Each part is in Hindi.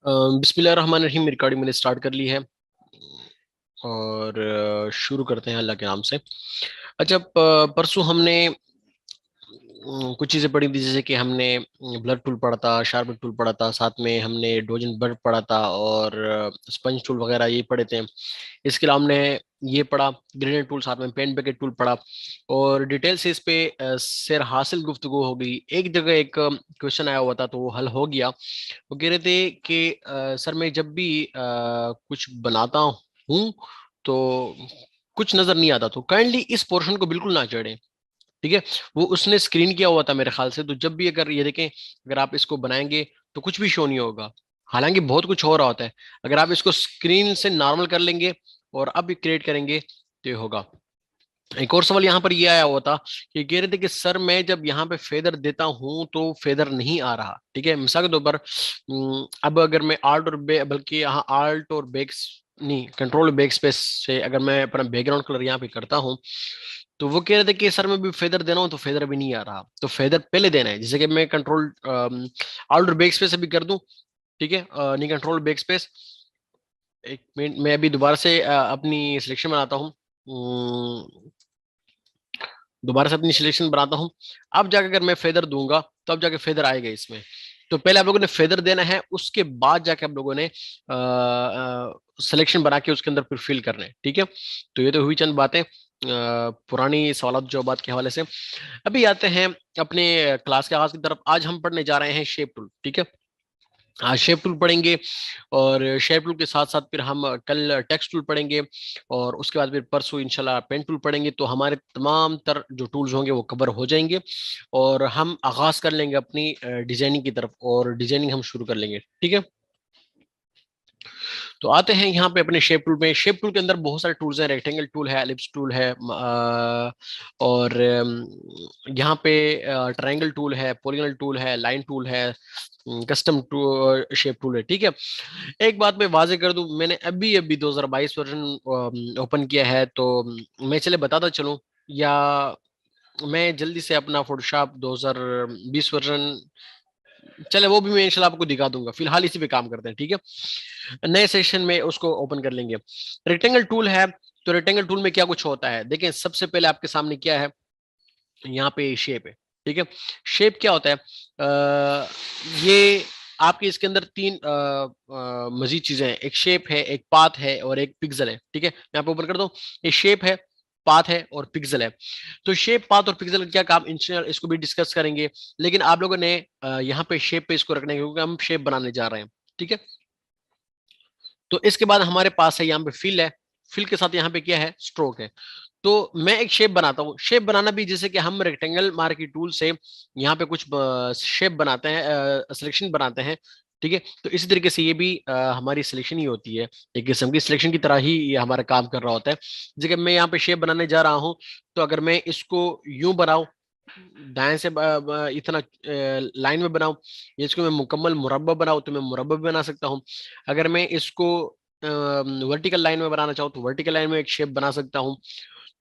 बिस्मिल्लाहिर्रहमानिर्रहीम। रिकॉर्डिंग मैंने स्टार्ट कर ली है और शुरू करते हैं अल्लाह के नाम से। अच्छा, परसों हमने कुछ चीज़ें पढ़ी थी, जैसे कि हमने ब्लड टूल पढ़ा था, शार्पनर टूल पढ़ा था, साथ में हमने डोजन बर्ड पढ़ा था और स्पंज टूल वगैरह ये पढ़े थे। इसके अलावा हमने ये पढ़ा ग्रेडेंट टूल, साथ में पेन बकेट टूल पढ़ा और डिटेल से इस पे सैर हासिल गुफ्तगू हो गई। एक जगह एक क्वेश्चन आया हुआ था तो वो हल हो गया। वो कह रहे थे कि सर मैं जब भी कुछ बनाता हूँ तो कुछ नजर नहीं आता, तो काइंडली इस पोर्शन को बिल्कुल ना छेड़ें। ठीक है, वो उसने स्क्रीन किया हुआ था मेरे ख्याल से। तो जब भी अगर ये देखें, अगर आप इसको बनाएंगे तो कुछ भी शो नहीं होगा, हालांकि बहुत कुछ हो रहा होता है। अगर आप इसको स्क्रीन से नॉर्मल कर लेंगे और अब भी क्रिएट करेंगे तो ये होगा। एक और सवाल यहाँ पर ये आया हुआ था कि कह रहे थे कि सर मैं जब यहाँ पे फेदर देता हूँ तो फेदर नहीं आ रहा। ठीक है, मिसाल के तौर पर अब अगर मैं आल्ट और बल्कि यहाँ आल्ट और बैक नहीं, कंट्रोल बैक स्पेस से अगर मैं अपना बैकग्राउंड कलर यहाँ पे करता हूँ तो वो कह रहे थे कि सर मैं भी फेदर देना हूँ तो फेदर भी नहीं आ रहा। तो फेदर पहले देना है, जैसे कि मैं कंट्रोल आल्ट और बैक स्पेस अभी कर दूं। ठीक है, नहीं, कंट्रोल बैक स्पेस। एक मिनट, मैं अभी दोबारा से अपनी सिलेक्शन बनाता हूँ। दोबारा से अपनी सिलेक्शन बनाता हूँ। अब जाकर अगर मैं फेदर दूंगा तो अब जाके फेदर आएगा इसमें। तो पहले आप लोगों ने फेदर देना है, उसके बाद जाके आप लोगों ने सिलेक्शन बना के उसके अंदर फिर फिल करना है। ठीक है, तो ये तो हुई चंद बातें पुरानी सवालत जवाबात के हवाले से। अभी आते हैं अपने क्लास के आगाज की तरफ। आज हम पढ़ने जा रहे हैं शेप टूल। ठीक है, आज शेप टूल पढ़ेंगे और शेप टूल के साथ साथ फिर हम कल टेक्स्ट टूल पढ़ेंगे और उसके बाद फिर परसों इंशाल्लाह पेन टूल पढ़ेंगे। तो हमारे तमाम तर जो टूल्स होंगे वो कवर हो जाएंगे और हम आगाज कर लेंगे अपनी डिजाइनिंग की तरफ और डिजाइनिंग हम शुरू कर लेंगे। ठीक है, तो आते हैं यहाँ पे अपने शेप टूल में। शेप टूल के अंदर बहुत सारे टूल्स हैं। रेक्टेंगल टूल है, एलिप्स टूल है, और यहाँ पे ट्रायंगल टूल है, पॉलीगॉनल टूल है, लाइन टूल है, कस्टम शेप टूल है। ठीक है, एक बात मैं वाजे कर दूं, मैंने अभी अभी 2022 वर्जन ओपन किया है, तो मैं चले बताता चलूं या मैं जल्दी से अपना फोटोशॉप 2020 वर्जन, चले वो भी मैं इंशाल्लाह आपको दिखा दूंगा। फिलहाल इसी पे काम करते हैं। ठीक है, नए सेशन में उसको ओपन कर लेंगे। रेक्टेंगल टूल है, तो रेक्टेंगल टूल में क्या कुछ होता है देखें। सबसे पहले आपके सामने क्या है, यहाँ पे शेप है। ठीक है, शेप क्या होता है, ये आपके इसके अंदर तीन मजीद चीजें हैं। एक शेप है, एक पाथ है और एक पिक्सल है। ठीक है, मैं आपको ऊपर कर दूं, ये शेप है, पाथ है और पिक्सल है। तो शेप, पाथ और पिक्सल का क्या काम, इंशाल्लाह इसको भी डिस्कस करेंगे। लेकिन आप लोगों ने यहाँ पे शेप पे इसको रखना है क्योंकि हम शेप बनाने जा रहे हैं। ठीक है, तो इसके बाद हमारे पास है यहाँ पे फिल है। फिल के साथ यहाँ पे क्या है, स्ट्रोक है। तो मैं एक शेप बनाता हूँ। शेप बनाना भी जैसे कि हम रेक्टेंगल मार्की टूल से यहाँ पे कुछ शेप बनाते हैं, सिलेक्शन बनाते हैं। ठीक है, तो इसी तरीके से ये भी हमारी सिलेक्शन ही होती है। एक किस्म की सिलेक्शन की तरह ही ये हमारा काम कर रहा होता है। जैसे कि मैं यहाँ पे शेप बनाने जा रहा हूँ, तो अगर मैं इसको यूं बनाऊं, दाएं से इतना लाइन में बनाऊं, या इसको मैं मुकम्मल मुरब्बा बनाऊं तो मैं मुरब्बा भी बना सकता हूँ। अगर मैं इसको वर्टिकल लाइन में बनाना चाहूँ तो वर्टिकल लाइन में एक शेप बना सकता हूँ।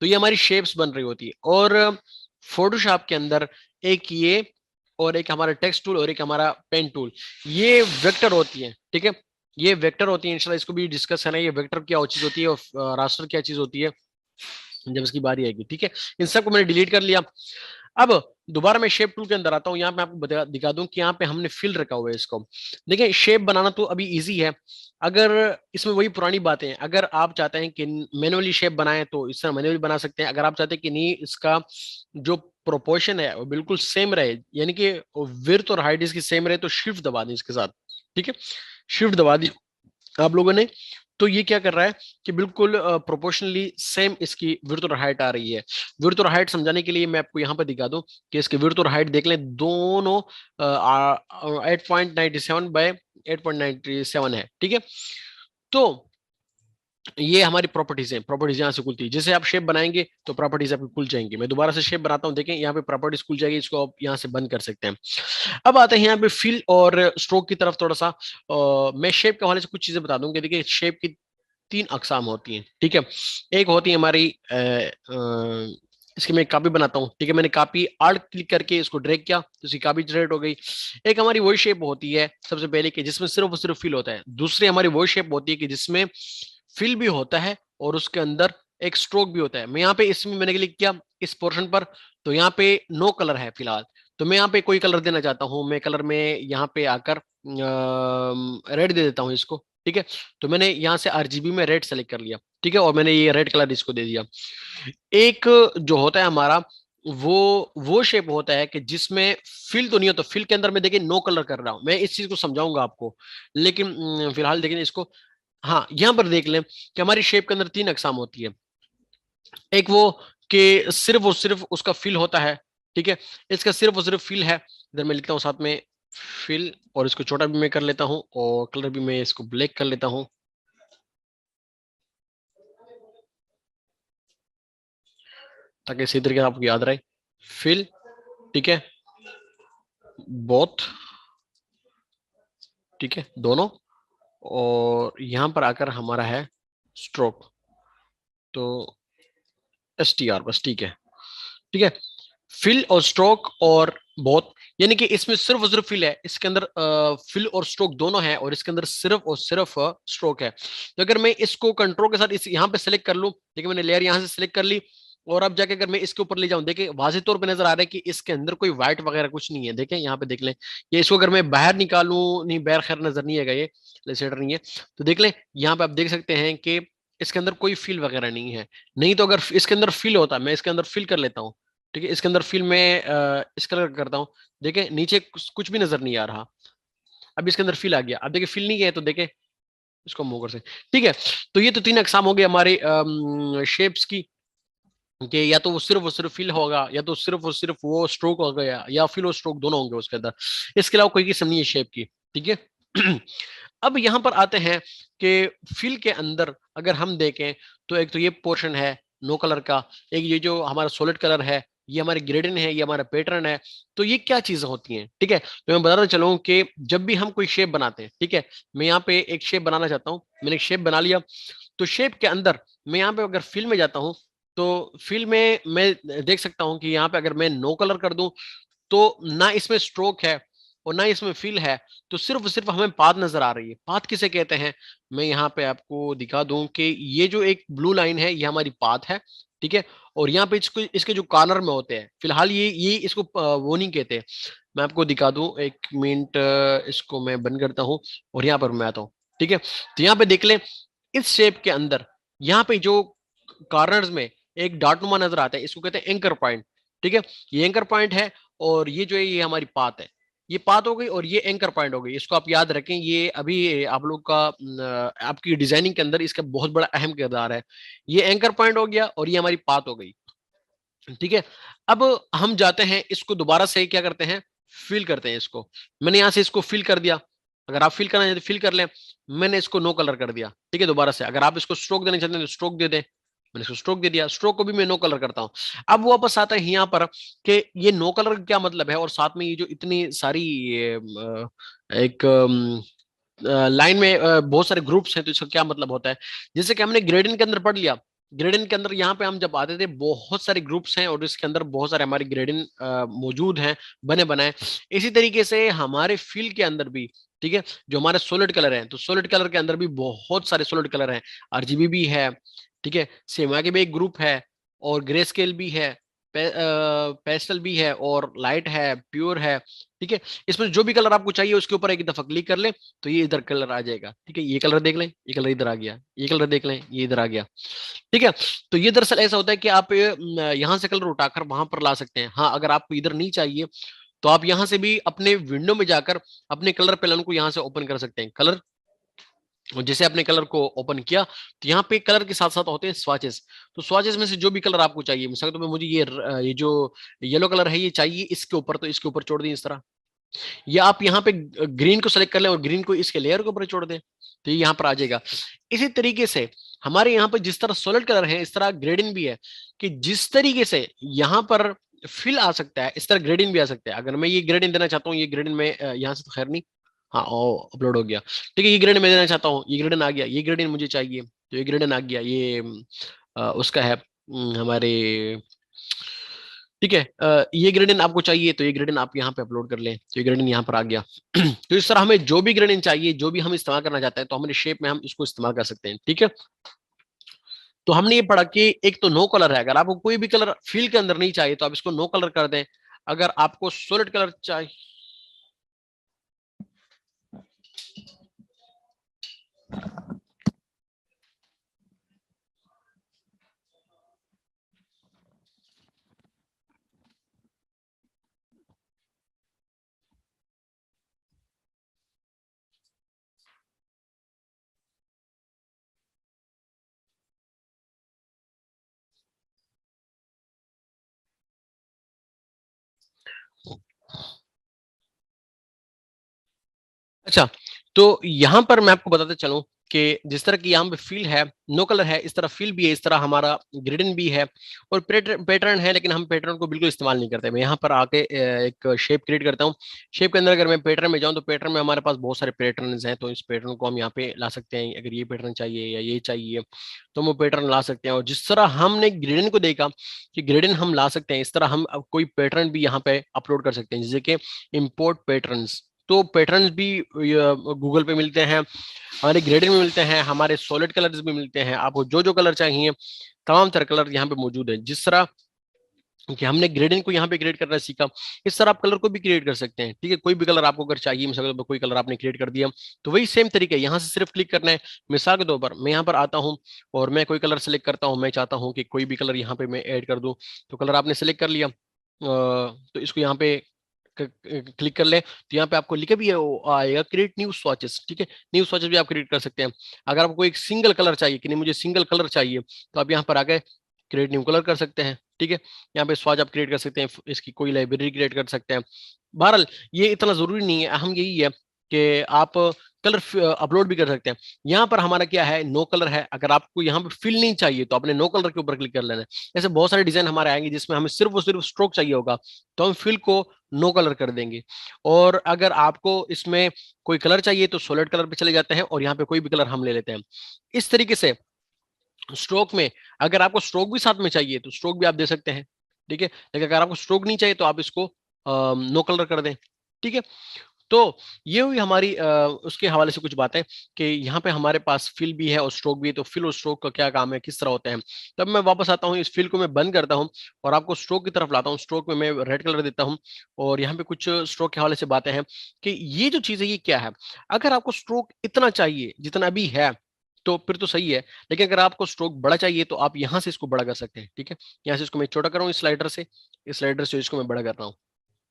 तो ये हमारी शेप्स बन रही होती है। और फोटोशॉप के अंदर एक ये और एक हमारा टेक्स्ट टूल और एक हमारा पेन टूल, ये वेक्टर होती है। ठीक है, ये वेक्टर होती है, इंशाल्लाह इसको भी डिस्कस करना है। ये वेक्टर क्या चीज होती है और रास्टर क्या चीज होती है जब इसकी बारी आएगी। ठीक है, इन सबको मैंने डिलीट कर लिया। अब दोबारा मैं शेप टूल के अंदर आता हूँ। यहाँ पे आपको दिखा दूं कि यहाँ पे हमने फिल रखा हुआ है इसको। देखिए, शेप बनाना तो अभी इजी है। अगर इसमें वही पुरानी बातें हैं, अगर आप चाहते हैं कि मैनुअली शेप बनाएं तो इस तरह मैनुअली बना सकते हैं। अगर आप चाहते हैं कि नहीं, इसका जो प्रोपोर्शन है वो बिल्कुल सेम रहे, यानी कि विड्थ और हाइट इसकी सेम रहे, तो शिफ्ट दबा दें इसके साथ। ठीक है, शिफ्ट दबा दी आप लोगों ने, तो ये क्या कर रहा है कि बिल्कुल प्रोपोर्शनली सेम इसकी विड्थ और हाइट आ रही है। विड्थ और हाइट समझाने के लिए मैं आपको यहाँ पर दिखा दूं कि इसकी विड्थ और हाइट देख लें, दोनों 8.97 बाय 8.97 है। ठीक है, तो ये हमारी प्रॉपर्टीज हैं। प्रॉपर्टीज यहाँ से खुलती है। जैसे आप शेप बनाएंगे तो प्रॉपर्टीज आपकी खुल जाएंगी। मैं दोबारा से शेप बनाता हूँ, देखें यहाँ पे प्रॉपर्टीज खुल जाएगी, इसको आप यहाँ से बंद कर सकते हैं। अब आते हैं यहाँ पे फिल और स्ट्रोक की तरफ थोड़ा सा। मैं शेप के हवाले से कुछ चीजें बता दूंगी। देखिए, शेप की तीन अकसाम होती हैं। ठीक है, एक होती है हमारी इसकी मैं एक कॉपी बनाता हूँ, ठीक है। मैंने कॉपी आर्ट क्लिक करके इसको ड्रैग किया तो इसकी कॉपी जनरेट हो गई। एक हमारी वही शेप होती है सबसे पहले कि जिसमें सिर्फ और सिर्फ फिल होता है। दूसरी हमारी वही शेप होती है कि जिसमें फिल भी होता है और उसके अंदर एक स्ट्रोक भी होता है। मैं यहाँ पे इसमें मैंने क्लिक किया इस पोर्शन पर, तो यहाँ पे नो कलर है फिलहाल। तो मैं यहाँ पे कोई कलर देना चाहता हूँ, मैं कलर में यहाँ पे आकर रेड दे देता हूँ इसको, ठीक है। तो मैंने यहाँ से आरजीबी में रेड सेलेक्ट कर लिया, ठीक है, और मैंने ये रेड कलर इसको दे दिया। एक जो होता है हमारा वो शेप होता है कि जिसमें फिल तो नहीं होता। फिल के अंदर मैं देखिए नो कलर कर रहा हूं, मैं इस चीज को समझाऊंगा आपको, लेकिन फिलहाल देखिए इसको। हाँ, यहां पर देख लें कि हमारी शेप के अंदर तीन अकसाम होती है। एक वो कि सिर्फ और सिर्फ उसका फिल होता है, ठीक है। इसका सिर्फ और सिर्फ फिल है, इधर मैं लिखता हूँ साथ में फिल, और इसको छोटा भी मैं कर लेता हूँ और कलर भी मैं इसको ब्लैक कर लेता हूँ ताकि इसी तरीके से आपको याद रहे। फिल, ठीक है, बोथ, ठीक है, दोनों। और यहां पर आकर हमारा है स्ट्रोक, तो एस टी आर बस, ठीक है, ठीक है। फिल और स्ट्रोक और बोथ, यानी कि इसमें सिर्फ और सिर्फ फिल है, इसके अंदर फिल और स्ट्रोक दोनों है, और इसके अंदर सिर्फ और सिर्फ स्ट्रोक है। तो अगर मैं इसको कंट्रोल के साथ इस यहाँ पे सेलेक्ट कर लूं, देखिए मैंने लेयर यहाँ से सिलेक्ट कर ली, और अब जाके अगर मैं इसके ऊपर ले जाऊं, देखिए वाज़ेह तौर पे नजर आ रहा है कि इसके अंदर कोई व्हाइट वगैरह कुछ नहीं है। देखें यहाँ पे देख लें, ये इसको अगर मैं बाहर निकालूं, नहीं बाहर खैर नजर नहीं आएगा, ये लेसेटर नहीं है। तो देख लें यहाँ पे आप देख सकते हैं कि इसके अंदर कोई फिल वगैरह नहीं है। नहीं तो अगर इसके अंदर फिल होता, मैं इसके अंदर फिल कर लेता हूँ, ठीक है। इसके अंदर फिल में इस कलर का करता हूँ, देखें नीचे कुछ भी नजर नहीं आ रहा। अब इसके अंदर फिल आ गया, अब देखिए फिल नहीं है तो देखें इसको मूव कर से, ठीक है। तो ये तो तीन अकसाम हो गए हमारे शेप्स की, कि या तो वो सिर्फ फिल होगा, या तो सिर्फ वो स्ट्रोक हो गया, या फिल और स्ट्रोक दोनों होंगे उसके अंदर। इसके अलावा कोई किस्म नहीं है शेप की, ठीक है। अब यहां पर आते हैं कि फिल के अंदर अगर हम देखें तो एक तो ये पोर्शन है नो कलर का, एक ये जो हमारा सॉलिड कलर है, ये हमारे ग्रेडियंट है, ये हमारा पैटर्न है। तो ये क्या चीजें होती हैं, ठीक है। तो मैं बताना चलूं कि जब भी हम कोई शेप बनाते हैं, ठीक है, मैं यहाँ पे एक शेप बनाना चाहता हूँ, मैंने एक शेप बना लिया। तो शेप के अंदर मैं यहाँ पे अगर फिल में जाता हूँ, तो फिल में मैं देख सकता हूँ कि यहाँ पे अगर मैं नो कलर कर दूं, तो ना इसमें स्ट्रोक है और ना इसमें फिल है, तो सिर्फ सिर्फ हमें पाथ नजर आ रही है। पाथ किसे कहते हैं, मैं यहाँ पे आपको दिखा दूं कि ये जो एक ब्लू लाइन है ये हमारी पाथ है, ठीक है। और यहाँ पे इसको इसके जो कॉर्नर में होते हैं, फिलहाल ये इसको वो नहीं कहते। मैं आपको दिखा दूं, एक मिनट, इसको मैं बंद करता हूँ और यहाँ पर मैं आता हूँ, ठीक है। तो यहाँ पे देख लें इस शेप के अंदर यहाँ पे जो कॉर्नर्स में एक डॉट नुमा नजर आता है, इसको कहते हैं एंकर पॉइंट, ठीक है। ये एंकर पॉइंट है, और ये जो है ये हमारी पाथ है। ये पाथ हो गई और ये एंकर पॉइंट हो गई, इसको आप याद रखें। ये अभी आप लोग का आपकी डिजाइनिंग के अंदर इसका बहुत बड़ा अहम किरदार है। ये एंकर पॉइंट हो गया और ये हमारी पाथ हो गई, ठीक है। अब हम जाते हैं इसको दोबारा से क्या करते हैं, फिल करते हैं इसको। मैंने यहां से इसको फिल कर दिया, अगर आप फिल करना चाहते तो फिल कर लें। मैंने इसको नो कलर कर दिया, ठीक है। दोबारा से अगर आप इसको स्ट्रोक देना चाहते हैं तो स्ट्रोक दे दें, मैंने इसको स्ट्रोक दे दिया, स्ट्रोक को भी मैं नो कलर करता हूं। अब वापस आता है यहाँ पर कि ये नो कलर का क्या मतलब है, और साथ में ये जो इतनी सारी एक लाइन में बहुत सारे ग्रुप्स हैं, तो इसका क्या मतलब होता है। जैसे कि हमने ग्रेडियंट के अंदर पढ़ लिया, ग्रेडियंट के अंदर यहाँ पे हम जब आते थे बहुत सारे ग्रुप्स हैं और इसके अंदर बहुत सारे हमारे ग्रेडियंट मौजूद हैं, बने बनाए। इसी तरीके से हमारे फिल के अंदर भी, ठीक है, जो हमारे सॉलिड कलर हैं, तो सॉलिड कलर के अंदर भी बहुत सारे सॉलिड कलर हैं। आरजीबी भी है, ठीक है, सेमा के भी एक ग्रुप है, और ग्रे स्केल भी है, पेस्टल भी है, और लाइट है, प्योर है, ठीक है। इसमें जो भी कलर आपको चाहिए उसके ऊपर एक दफा क्लिक कर ले, तो ये इधर कलर आ जाएगा, ठीक है। ये कलर देख लें, ये कलर इधर आ गया, ये कलर देख लें, ये इधर आ गया, ठीक है। तो ये दरअसल ऐसा होता है कि आप यहाँ से कलर उठाकर वहां पर ला सकते हैं। हाँ, अगर आपको इधर नहीं चाहिए तो आप यहाँ से भी अपने विंडो में जाकर अपने कलर पैनल को यहाँ से ओपन कर सकते हैं। कलर, और जैसे आपने कलर को ओपन किया तो यहाँ पे कलर के साथ साथ होते हैं स्वाचेस। तो स्वाचेस में से जो भी कलर आपको चाहिए, मिसाल तो मुझे ये जो येलो कलर है ये चाहिए इसके ऊपर, तो इसके ऊपर छोड़ दें इस तरह। या आप यहाँ पे ग्रीन को सेलेक्ट कर लें और ग्रीन को इसके लेयर के ऊपर छोड़ दें, तो ये यहाँ पर आ जाएगा। इसी तरीके से हमारे यहाँ पर जिस तरह सॉलिड कलर है, इस तरह ग्रेडियंट भी है, कि जिस तरीके से यहाँ पर फिल आ सकता है इस तरह ग्रेडियंट भी आ सकता है। अगर मैं ये ग्रेडियंट देना चाहता हूँ, ये ग्रेडियंट में यहाँ से तो खैर नहीं, हाँ ओ अपलोड हो गया, ठीक है। ये ग्रेडियंट मैं देना चाहता हूँ, ये ग्रेडियंट आ गया, ये ग्रेडियंट मुझे चाहिए तो ये ग्रेडियंट आ गया। ये उसका है हमारे ठीक है। ये ग्रेडियंट आपको चाहिए तो ये ग्रेडियंट आप यहाँ पे अपलोड कर लें, तो ये ग्रेडियंट यहाँ पर आ गया। तो इस तरह हमें जो भी ग्रेडियंट चाहिए, जो भी हम इस्तेमाल करना चाहते हैं, तो हमारे शेप में हम इसको इस्तेमाल कर सकते हैं। ठीक है। तो हमने ये पढ़ा कि एक तो नो कलर है, अगर आपको कोई भी कलर फील के अंदर नहीं चाहिए तो आप इसको नो कलर कर दें। अगर आपको सॉलिड कलर चाहिए, अच्छा, तो यहां पर मैं आपको बताते चलूं कि जिस तरह की यहाँ पे फील है, नो कलर है, इस तरह फील भी है, इस तरह हमारा ग्रेडियंट भी है और पैटर्न है, लेकिन हम पैटर्न को बिल्कुल इस्तेमाल नहीं करते। मैं यहाँ पर आके एक शेप क्रिएट करता हूँ। शेप के अंदर अगर मैं पैटर्न में जाऊँ तो पैटर्न में हमारे पास बहुत सारे पैटर्न हैं, तो इस पैटर्न को हम यहाँ पे ला सकते हैं। अगर ये पैटर्न चाहिए या ये चाहिए तो हम वो पैटर्न ला सकते हैं। और जिस तरह हमने ग्रेडियंट को देखा कि ग्रेडियंट हम ला सकते हैं, इस तरह हम अब कोई पैटर्न भी यहाँ पे अपलोड कर सकते हैं, जैसे कि इम्पोर्ट पैटर्न्स। तो पैटर्न्स भी गूगल पे मिलते हैं, हमारे ग्रेडियंट में मिलते हैं, हमारे सॉलिड कलर्स भी मिलते हैं। आपको जो जो कलर चाहिए तमाम तरह कलर यहाँ पे मौजूद है। जिस तरह कि हमने ग्रेडियंट को यहाँ पे क्रिएट करना सीखा, इस तरह आप कलर को भी क्रिएट कर सकते हैं। ठीक है, कोई भी कलर आपको अगर चाहिए, मिसाल कोई कलर आपने क्रिएट कर दिया तो वही सेम तरीके यहाँ से सिर्फ क्लिक करना है। मिसाल के तौर पर मैं यहाँ पर आता हूँ और मैं कोई कलर सेलेक्ट करता हूँ, मैं चाहता हूँ कि कोई भी कलर यहाँ पे मैं ऐड कर दूँ। तो कलर आपने सेलेक्ट कर लिया, तो इसको यहाँ पे क्लिक कर ले तो यहाँ पे आपको लिखा भी है, आएगा क्रिएट न्यू स्वॉचेस। ठीक है, न्यू स्वॉचेस भी आप क्रिएट कर सकते हैं। अगर आपको एक सिंगल कलर चाहिए कि नहीं मुझे सिंगल कलर चाहिए, तो आप यहाँ पर आके क्रिएट न्यू कलर कर सकते हैं। ठीक है, यहाँ पे स्वॉच आप क्रिएट कर सकते हैं, इसकी कोई लाइब्रेरी क्रिएट कर सकते हैं। बहरहाल ये इतना जरूरी नहीं है, अहम यही है कि आप कलर अपलोड भी कर सकते हैं। यहाँ पर हमारा क्या है, नो कलर है। अगर आपको यहाँ पे फिल नहीं चाहिए तो आपने नो कलर के ऊपर क्लिक कर लेना है। ऐसे बहुत सारे डिजाइन हमारे आएंगे जिसमें हमें सिर्फ और सिर्फ स्ट्रोक चाहिए होगा, तो हम फिल को नो कलर कर देंगे। और अगर आपको इसमें कोई कलर चाहिए तो सॉलिड कलर पे चले जाते हैं और यहाँ पे कोई भी कलर हम ले लेते हैं। इस तरीके से स्ट्रोक में अगर आपको स्ट्रोक भी साथ में चाहिए तो स्ट्रोक भी आप दे सकते हैं। ठीक है, लेकिन अगर आपको स्ट्रोक नहीं चाहिए तो आप इसको नो कलर कर दें। ठीक है, तो ये हुई हमारी उसके हवाले से कुछ बातें कि यहाँ पे हमारे पास फिल भी है और स्ट्रोक भी है। तो फिल और स्ट्रोक का क्या काम है, किस तरह होते हैं। तब मैं वापस आता हूँ, इस फिल को मैं बंद करता हूँ और आपको स्ट्रोक की तरफ लाता हूँ। स्ट्रोक में मैं रेड कलर देता हूँ और यहाँ पे कुछ स्ट्रोक के हवाले से बातें हैं कि ये जो चीज है ये क्या है। अगर आपको स्ट्रोक इतना चाहिए जितना अभी है तो फिर तो सही है, लेकिन अगर आपको स्ट्रोक बड़ा चाहिए तो आप यहाँ से इसको बड़ा कर सकते हैं। ठीक है, यहाँ से इसको मैं छोटा कर रहा हूँ, इस स्लाइडर से, इस स्लाइडर से इसको मैं बड़ा कर रहा हूँ।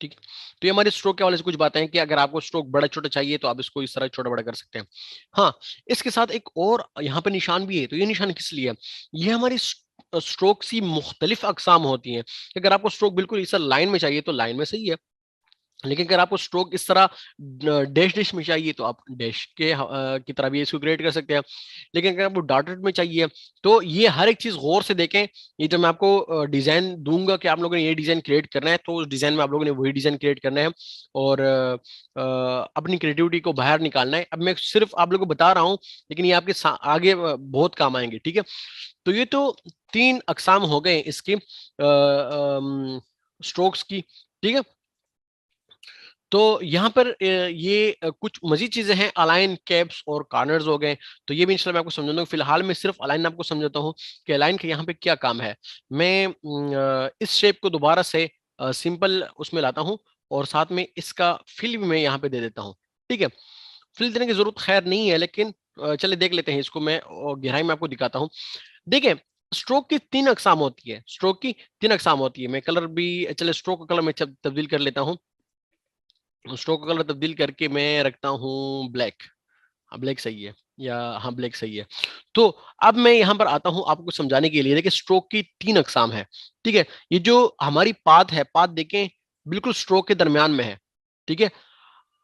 ठीक है, तो ये हमारे स्ट्रोक के वाले से कुछ बातें हैं कि अगर आपको स्ट्रोक बड़ा छोटा चाहिए तो आप इसको इस तरह छोटा बड़ा कर सकते हैं। हाँ, इसके साथ एक और यहाँ पे निशान भी है। तो ये निशान किस लिए है, ये हमारी स्ट्रोक की मुख्तलिफ अकसाम होती हैं। अगर आपको स्ट्रोक बिल्कुल इस लाइन में चाहिए तो लाइन में सही है, लेकिन अगर आपको स्ट्रोक इस तरह डैश डैश में चाहिए तो आप डैश के की तरह भी इसको क्रिएट कर सकते हैं। लेकिन अगर आपको डॉटेड में चाहिए तो ये हर एक चीज गौर से देखें। ये जो मैं आपको डिजाइन दूंगा कि आप लोगों ने ये डिजाइन क्रिएट करना है, तो उस डिजाइन में आप लोगों ने वही डिजाइन क्रिएट करना है और अपनी क्रिएटिविटी को बाहर निकालना है। अब मैं सिर्फ आप लोगों को बता रहा हूँ, लेकिन ये आपके आगे बहुत काम आएंगे। ठीक है, तो ये तो तीन अकसाम हो गए इसकी स्ट्रोक्स की। ठीक है, तो यहाँ पर ये कुछ मजीद चीजें हैं, अलाइन, कैप्स और कॉर्नर्स हो गए। तो ये भी इंशाल्लाह मैं आपको समझाता हूँ। फिलहाल मैं सिर्फ अलाइन आपको समझाता हूँ कि अलाइन के यहाँ पे क्या काम है। मैं इस शेप को दोबारा से सिंपल उसमें लाता हूँ और साथ में इसका फिल भी मैं यहाँ पे दे देता हूँ। ठीक है, फिल देने की जरूरत खैर नहीं है, लेकिन चले देख लेते हैं इसको। मैं गहराई में आपको दिखाता हूँ। देखिए, स्ट्रोक की तीन अकसाम होती है, स्ट्रोक की तीन अकसाम होती है। मैं कलर भी, चले स्ट्रोक का कलर मैं तब्दील कर लेता हूँ। स्ट्रोक का कलर तब्दील करके मैं रखता हूँ ब्लैक। हाँ, ब्लैक सही है, या हाँ ब्लैक सही है। तो अब मैं यहाँ पर आता हूँ आपको समझाने के लिए। देखिए, स्ट्रोक की तीन अकसाम है। ठीक है, ये जो हमारी पाथ है, पाथ देखें बिल्कुल स्ट्रोक के दरमियान में है। ठीक है,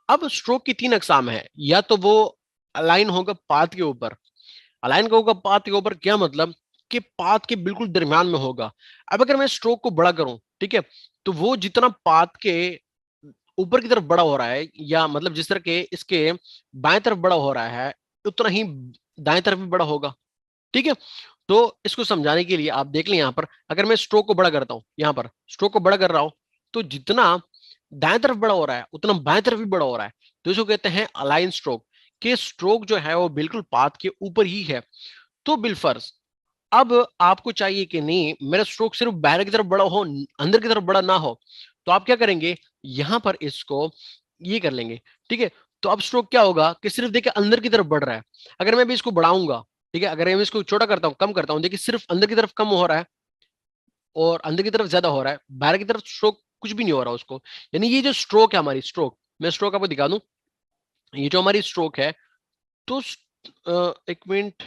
अब स्ट्रोक की तीन अकसाम है, या तो वो अलाइन होगा पाथ के ऊपर। अलाइन का होगा पाथ के ऊपर, क्या मतलब कि पाथ के बिल्कुल दरमियान में होगा। अब अगर मैं स्ट्रोक को बड़ा करूं, ठीक है, तो वो जितना पाथ के ऊपर की तरफ बड़ा हो रहा है, या मतलब जिस तरह के इसके बाएं तरफ बड़ा हो रहा है, उतना ही दाएं तरफ भी बड़ा होगा। ठीक है, तो इसको समझाने के लिए आप देख लें यहाँ पर, अगर मैं स्ट्रोक को बड़ा करता हूँ, यहाँ पर स्ट्रोक को बड़ा कर रहा हूँ, तो जितना दाएं तरफ बड़ा हो रहा है उतना बाएं तरफ भी बड़ा हो रहा है। तो इसको कहते हैं अलाइन स्ट्रोक, कि स्ट्रोक जो है वो बिल्कुल पाथ के ऊपर ही है। तो बिलफर्ज अब आपको चाहिए कि नहीं मेरा स्ट्रोक सिर्फ बाहर की तरफ बड़ा हो, अंदर की तरफ बड़ा ना हो, तो आप क्या करेंगे, यहां पर इसको ये कर लेंगे। ठीक है, तो अब स्ट्रोक क्या होगा कि सिर्फ देखिए अंदर की तरफ बढ़ रहा है। अगर मैं भी इसको बढ़ाऊंगा, ठीक है, अगर मैं इसको छोटा करता हूँ, कम करता हूँ, देखिए सिर्फ अंदर की तरफ कम हो रहा है और अंदर की तरफ ज्यादा हो रहा है, बाहर की तरफ स्ट्रोक कुछ भी नहीं हो रहा उसको। यानी ये जो स्ट्रोक है हमारी, स्ट्रोक, मैं स्ट्रोक आपको दिखा दूं, ये जो हमारी स्ट्रोक है, तो एक मिनट,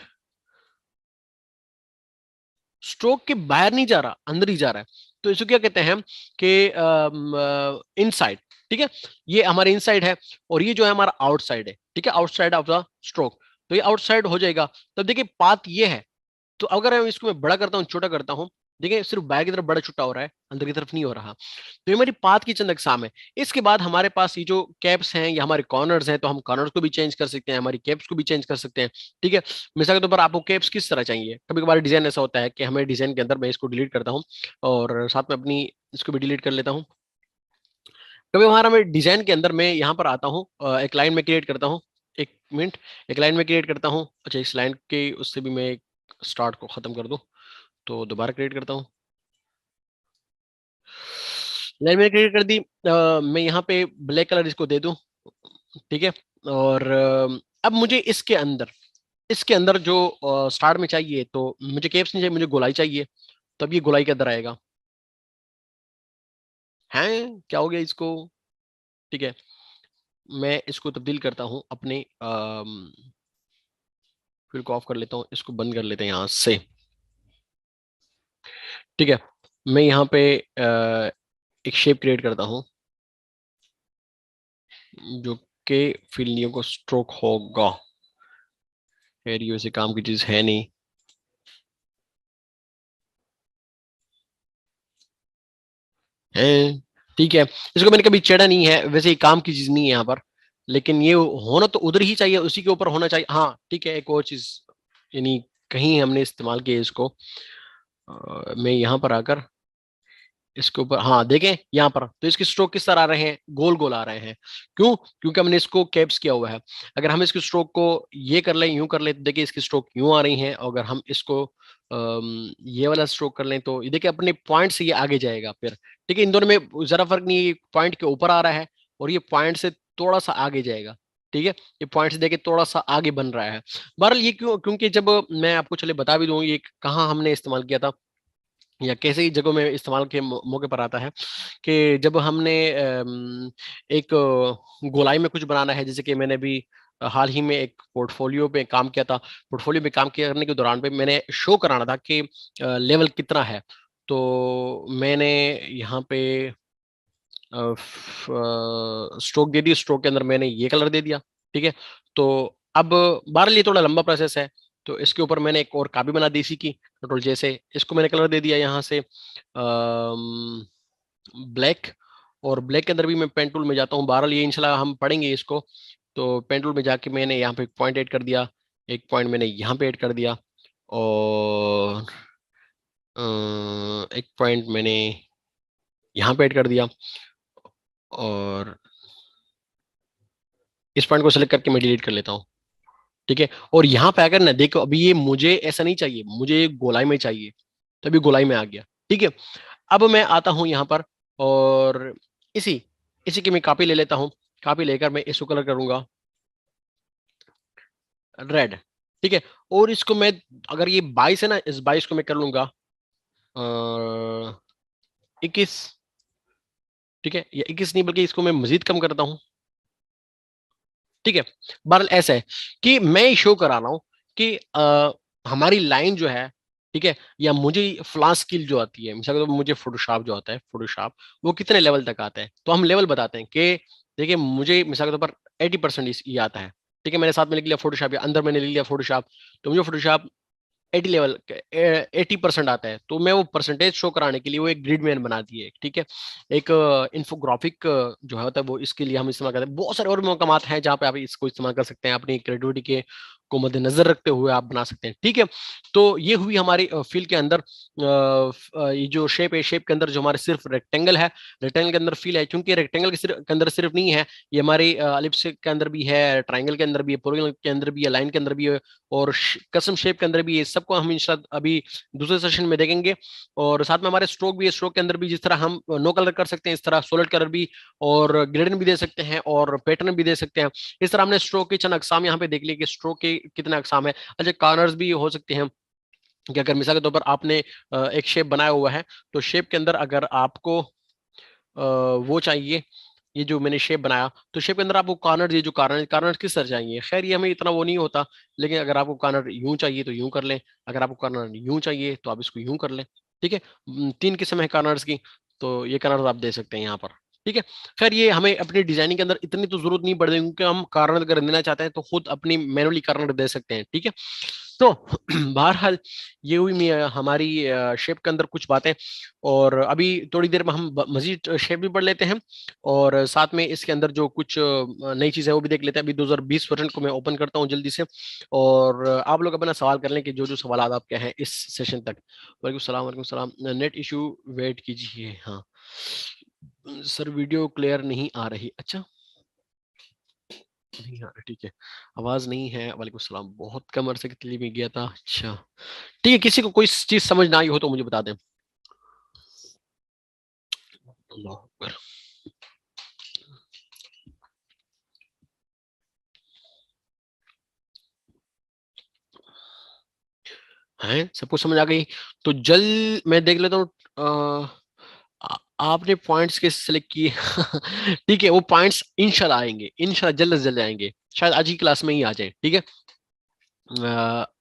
स्ट्रोक के बाहर नहीं जा रहा, अंदर ही जा रहा है। तो इसको क्या कहते हैं कि इनसाइड। ठीक है, ये हमारे इनसाइड है और ये जो है हमारा आउटसाइड है। ठीक है, आउटसाइड ऑफ द स्ट्रोक, तो ये आउटसाइड हो जाएगा। तब देखिए पाथ ये है, तो अगर मैं इसको मैं बड़ा करता हूँ छोटा करता हूँ, देखिए सिर्फ बाहर की तरफ बड़ा छोटा हो रहा है, अंदर की तरफ नहीं हो रहा। तो ये हमारी पाथ की चंद अकसाम है। इसके बाद हमारे पास ये जो कैप्स हैं या हमारे कॉर्नर्स हैं, तो हम कॉर्नर्स को भी चेंज कर सकते हैं, हमारी कैप्स को भी चेंज कर सकते हैं। ठीक है, मिसाल के तौर पर आपको कैप्स किस तरह चाहिए, कभी कभार डिजाइन ऐसा होता है कि हमें डिजाइन के अंदर मैं इसको डिलीट करता हूँ और साथ में अपनी इसको भी डिलीट कर लेता हूँ। कभी हमारा मैं डिजाइन के अंदर मैं यहाँ पर आता हूँ, एक लाइन में क्रिएट करता हूँ, एक मिनट, एक लाइन में क्रिएट करता हूँ। अच्छा, इस लाइन के उससे भी मैं स्टार्ट को खत्म कर दूं, तो दोबारा क्रिएट करता हूँ। लाइन मैंने क्रिएट कर दी, मैं यहाँ पे ब्लैक कलर इसको दे दूं। ठीक है, और अब मुझे इसके अंदर जो स्टार्ट में चाहिए, तो मुझे कैप्स नहीं चाहिए, मुझे गोलाई चाहिए। तब ये गोलाई के अंदर आएगा। है, क्या हो गया इसको? ठीक है, मैं इसको तब्दील करता हूँ अपने फिर को ऑफ कर लेता हूँ, इसको बंद कर लेते हैं यहाँ से। ठीक है, मैं यहाँ पे एक शेप क्रिएट करता हूँ जो कि फिल्लियों को स्ट्रोक होगा। खैर ये वैसे काम की चीज है नहीं। है, ठीक है, इसको मैंने कभी छेड़ा नहीं है, वैसे ये काम की चीज नहीं है यहाँ पर, लेकिन ये होना तो उधर ही चाहिए, उसी के ऊपर होना चाहिए। हाँ ठीक है, एक और चीज, यानी कहीं हमने इस्तेमाल किया इसको, मैं यहाँ पर आकर इसके ऊपर, हाँ देखें यहाँ पर, तो इसके स्ट्रोक किस तरह आ रहे हैं, गोल गोल आ रहे हैं। क्यों? क्योंकि हमने इसको कैप्स किया हुआ है। अगर हम इसके स्ट्रोक को ये कर लें, यूं कर लें, तो देखिए इसकी स्ट्रोक यूं आ रही हैं। और अगर हम इसको ये वाला स्ट्रोक कर लें, तो ये देखिए अपने पॉइंट से ये आगे जाएगा फिर। ठीक है, इन दोनों में जरा फर्क नहीं है, पॉइंट के ऊपर आ रहा है और ये पॉइंट से थोड़ा सा आगे जाएगा। ठीक है, ये पॉइंट से देखिए थोड़ा सा आगे बन रहा है। बहरहाल ये क्यों, क्योंकि जब मैं आपको चले बता भी दूं ये कहाँ हमने इस्तेमाल किया था या कैसे ही जगहों में इस्तेमाल के मौके पर आता है, कि जब हमने एक गोलाई में कुछ बनाना है, जैसे कि मैंने भी हाल ही में एक पोर्टफोलियो पे काम किया था। पोर्टफोलियो पे काम करने के दौरान पे मैंने शो कराना था कि लेवल कितना है। तो मैंने यहाँ पे स्ट्रोक दे दी, स्ट्रोक के अंदर मैंने ये कलर दे दिया। ठीक है, तो अब बहरहाल ये थोड़ा लंबा प्रोसेस है, तो इसके ऊपर मैंने एक और कापी बना दी इसी की, कंट्रोल जैसे, इसको मैंने कलर दे दिया यहाँ से ब्लैक। और ब्लैक के अंदर भी मैं पेन टूल में जाता हूँ, बहरहाल ये इंशाल्लाह हम पढ़ेंगे इसको। तो पेन टूल में जाके मैंने यहाँ पे एक पॉइंट ऐड कर दिया, एक पॉइंट मैंने यहाँ पे ऐड कर दिया, और एक पॉइंट मैंने यहाँ पे ऐड कर दिया, और इस पॉइंट को सेलेक्ट करके मैं डिलीट कर लेता हूँ। ठीक है, और यहाँ पे अगर ना देखो, अभी ये मुझे ऐसा नहीं चाहिए, मुझे ये गोलाई में चाहिए, तभी गोलाई में आ गया। ठीक है, अब मैं आता हूँ यहाँ पर और इसी इसी की मैं कॉपी ले लेता हूँ। कॉपी लेकर मैं इसको कलर करूंगा रेड। ठीक है, और इसको मैं, अगर ये 22 है ना, इस 22 को मैं कर लूंगा 21। ठीक है, या 21 नहीं, बल्कि इसको मैं मजीद कम करता हूँ। ठीक है, बहरहाल ऐसा है कि मैं शो करा रहा हूं कि हमारी लाइन जो है, ठीक है, या मुझे फ्लास स्किल जो आती है, मिसाल के तौर पर मुझे फोटोशॉप जो आता है, फोटोशॉप वो कितने लेवल तक आता है, तो हम लेवल बताते हैं कि देखिए मुझे मिसाल के तौर पर 80% ये आता है। ठीक है, मैंने साथ में लिख लिया फोटोशॉप, या अंदर मैंने लिख लिया फोटोशॉप, तो मुझे फोटोशॉप 80 लेवल 80% आता है। तो मैं वो परसेंटेज शो कराने के लिए वो एक ग्रिड मैन बना दी है। ठीक है, एक इन्फोग्राफिक जो है होता है, वो इसके लिए हम इस्तेमाल करते हैं। बहुत सारे और मकामात हैं जहाँ पे आप इसको इस्तेमाल कर सकते हैं अपनी क्रिएटिविटी के को मद्देनजर रखते हुए आप बना सकते हैं। ठीक है, तो ये हुई हमारी फील के अंदर ये जो शेप है, शेप के अंदर जो हमारे सिर्फ रेक्टेंगल है, रेक्टेंगल के अंदर फील है, क्योंकि रेक्टेंगल के अंदर सिर्फ नहीं है, ये हमारी एलिप्स के अंदर भी है, ट्राइंगल के अंदर भी है, पोलीगॉन के अंदर भी है, लाइन के अंदर भी है, और कस्टम शेप के अंदर भी है। सबको हम इंशाल्लाह अभी दूसरे सेशन में देखेंगे। और साथ में हमारे स्ट्रोक भी है, स्ट्रोक के अंदर भी जिस तरह हम नो कलर कर सकते हैं, इस तरह सॉलिड कलर भी और ग्रेडियंट भी दे सकते हैं और पैटर्न भी दे सकते हैं। इस तरह हमने स्ट्रोक के चंद अकसाम यहाँ पे देख लिए कि स्ट्रोक के कितने अकसाम है। अच्छा, कॉर्नर्स भी हो सकते हैं कि अगर मिसाल के तौर पर आपने एक शेप बनाया हुआ है, तो शेप के अंदर अगर आपको वो चाहिए, ये जो मैंने शेप बनाया, तो शेप के अंदर आपको कॉर्नर, ये जो कॉर्नर कॉर्नर किस तरह चाहिए, खैर ये हमें इतना वो नहीं होता, लेकिन अगर आपको कॉर्नर यूं चाहिए तो यूं कर लें, अगर आपको कॉर्नर यूं चाहिए तो आप इसको यूं कर लें। ठीक है, 3 किस्म है कॉर्नर्स की, तो ये कॉर्नर आप दे सकते हैं यहाँ पर। ठीक है, खैर ये हमें अपनी डिजाइनिंग के अंदर इतनी तो जरूरत नहीं पड़ेगी, क्योंकि हम कॉर्नर अगर देना चाहते हैं तो खुद अपनी मैनुअली कॉर्नर दे सकते हैं। ठीक है, तो बहरहाल ये हुई हमारी शेप के अंदर कुछ बातें, और अभी थोड़ी देर में हम मजीद शेप भी पढ़ लेते हैं, और साथ में इसके अंदर जो कुछ नई चीज़ है वो भी देख लेते हैं। अभी 2020 वर्जन को मैं ओपन करता हूँ जल्दी से, और आप लोग अपना सवाल कर लें कि जो जो सवाल आपके हैं इस सेशन तक। वालेकुम सलाम, नेट इशू, वेट कीजिए। हाँ सर, वीडियो क्लियर नहीं आ रही। अच्छा, नहीं आ रही, ठीक है, आवाज नहीं है। वालेकुम सलाम, बहुत कम अरसे के लिए में गया था। अच्छा, ठीक है, किसी को कोई चीज समझ ना आई हो तो मुझे बता दें। अल्लाह अकबर। है, सबको समझ आ गई? तो जल मैं देख लेता हूँ। आपने पॉइंट्स के सिलेक्ट किए। ठीक है, वो पॉइंट्स इंशाल्लाह आएंगे, इंशाल्लाह जल्द से जल्द आएंगे, शायद आज की क्लास में ही आ जाए। ठीक है,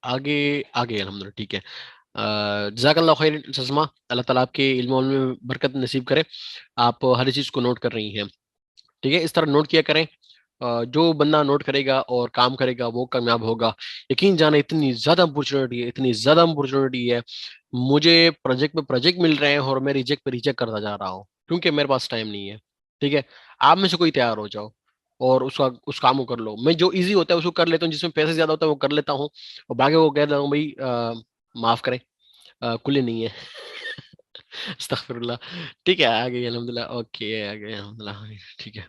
आगे आगे अल्हम्दुलिल्लाह। ठीक है, जज़ाकल्लाह खैर सजमा, अल्लाह ताला आपके इल्म में बरकत नसीब करे। आप हर चीज़ को नोट कर रही हैं। ठीक है, इस तरह नोट किया करें। जो बंदा नोट करेगा और काम करेगा वो कामयाब होगा। यकीन जाने इतनी ज्यादा अपॉर्चुनिटी है, इतनी ज्यादा अपॉर्चुनिटी है, मुझे प्रोजेक्ट पे प्रोजेक्ट मिल रहे हैं और मैं रिजेक्ट पे रिजेक्ट करता जा रहा हूँ, क्योंकि मेरे पास टाइम नहीं है। ठीक है, आप में से कोई तैयार हो जाओ और उसका उस काम को कर लो। मैं जो इजी होता है उसको कर लेता हूँ, जिसमें पैसे ज्यादा होता है वो कर लेता हूँ, और बाकी वो कह देता हूँ भाई माफ करें, कुल नहीं है। अस्तगफिरुल्लाह। ठीक है, आ गई अल्हम्दुलिल्लाह। ओके, आ गए अल्हम्दुलिल्लाह। ठीक है,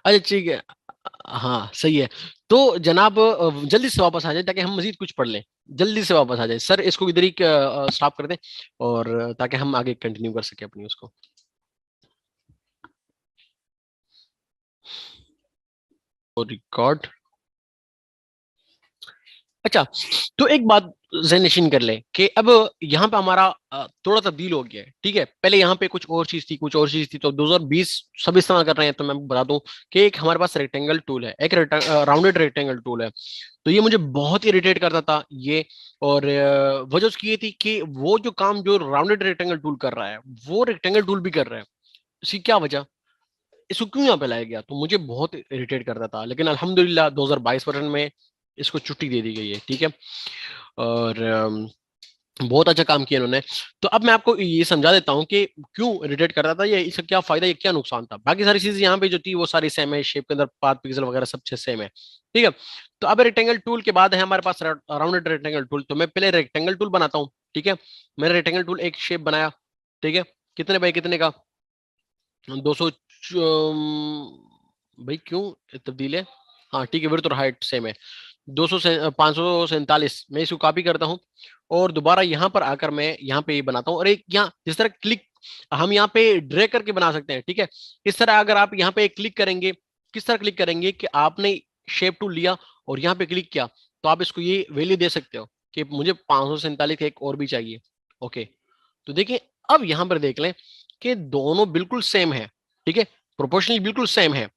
अच्छा ठीक है। हाँ सही है। तो जनाब जल्दी से वापस आ जाए ताकि हम मजीद कुछ पढ़ लें। जल्दी से वापस आ जाए सर, इसको इधर ही स्टॉप कर दें, और ताकि हम आगे कंटिन्यू कर सके अपनी उसको। और रिकॉर्ड। अच्छा, तो एक बात ज़हन नशीन कर ले कि अब यहाँ पे हमारा थोड़ा तब्दील हो गया है। ठीक है, पहले यहाँ पे कुछ और चीज थी, कुछ और चीज थी, तो 2020 सब इस्तेमाल कर रहे हैं। तो मैं बता दूं कि एक हमारे पास रेक्टेंगल टूल है, एक राउंडेड रेक्टेंगल टूल है। तो ये मुझे बहुत इरिटेट करता था ये, और वजह उसकी ये थी कि वो जो काम जो राउंडेड रेक्टेंगल टूल कर रहा है वो रेक्टेंगल टूल भी कर रहा है। इसकी क्या वजह, इसको क्यों यहाँ पे लाया गया, तो मुझे बहुत इरिटेट करता था। लेकिन अल्हम्दुलिल्लाह 2022 वर्जन में इसको छुट्टी दे दी गई है। ठीक है, और बहुत अच्छा काम किया इन्होंने। तो अब मैं आपको ये समझा देता हूँ कि क्यों इरिटेट कर रहा था, ये इसका क्या फायदा, ये क्या नुकसान था। बाकी सारी चीजें यहाँ पे जो थी वो सारी सेम है, शेप के अंदर पाथ पिक्सल वगैरह सब चीज सेम है। ठीक है, तो अब रेक्टेंगल टूल के बाद है हमारे पास राउंडेड रेक्टेंगल टूल। तो मैं पहले रेक्टेंगल टूल बनाता हूँ। ठीक है, मैंने रेक्टेंगल टूल एक शेप बनाया। ठीक है, कितने बाई कितने का, 200, भाई क्यों तब्दील है। हाँ ठीक है, विड्थ और हाइट सेम है, 200 से 547। मैं इसको कॉपी करता हूँ और दोबारा यहाँ पर आकर मैं यहाँ पे ये बनाता हूँ। और एक यहाँ जिस तरह क्लिक हम यहाँ पे ड्रैग करके बना सकते हैं। ठीक है, इस तरह अगर आप यहाँ पे क्लिक करेंगे, किस तरह क्लिक करेंगे कि आपने शेप टूल लिया और यहाँ पे क्लिक किया, तो आप इसको ये वैल्यू दे सकते हो कि मुझे 547 का एक और भी चाहिए। ओके, तो देखिए अब यहाँ पर देख लें कि दोनों बिल्कुल सेम है। ठीक है, प्रोपोर्शनली बिल्कुल सेम है,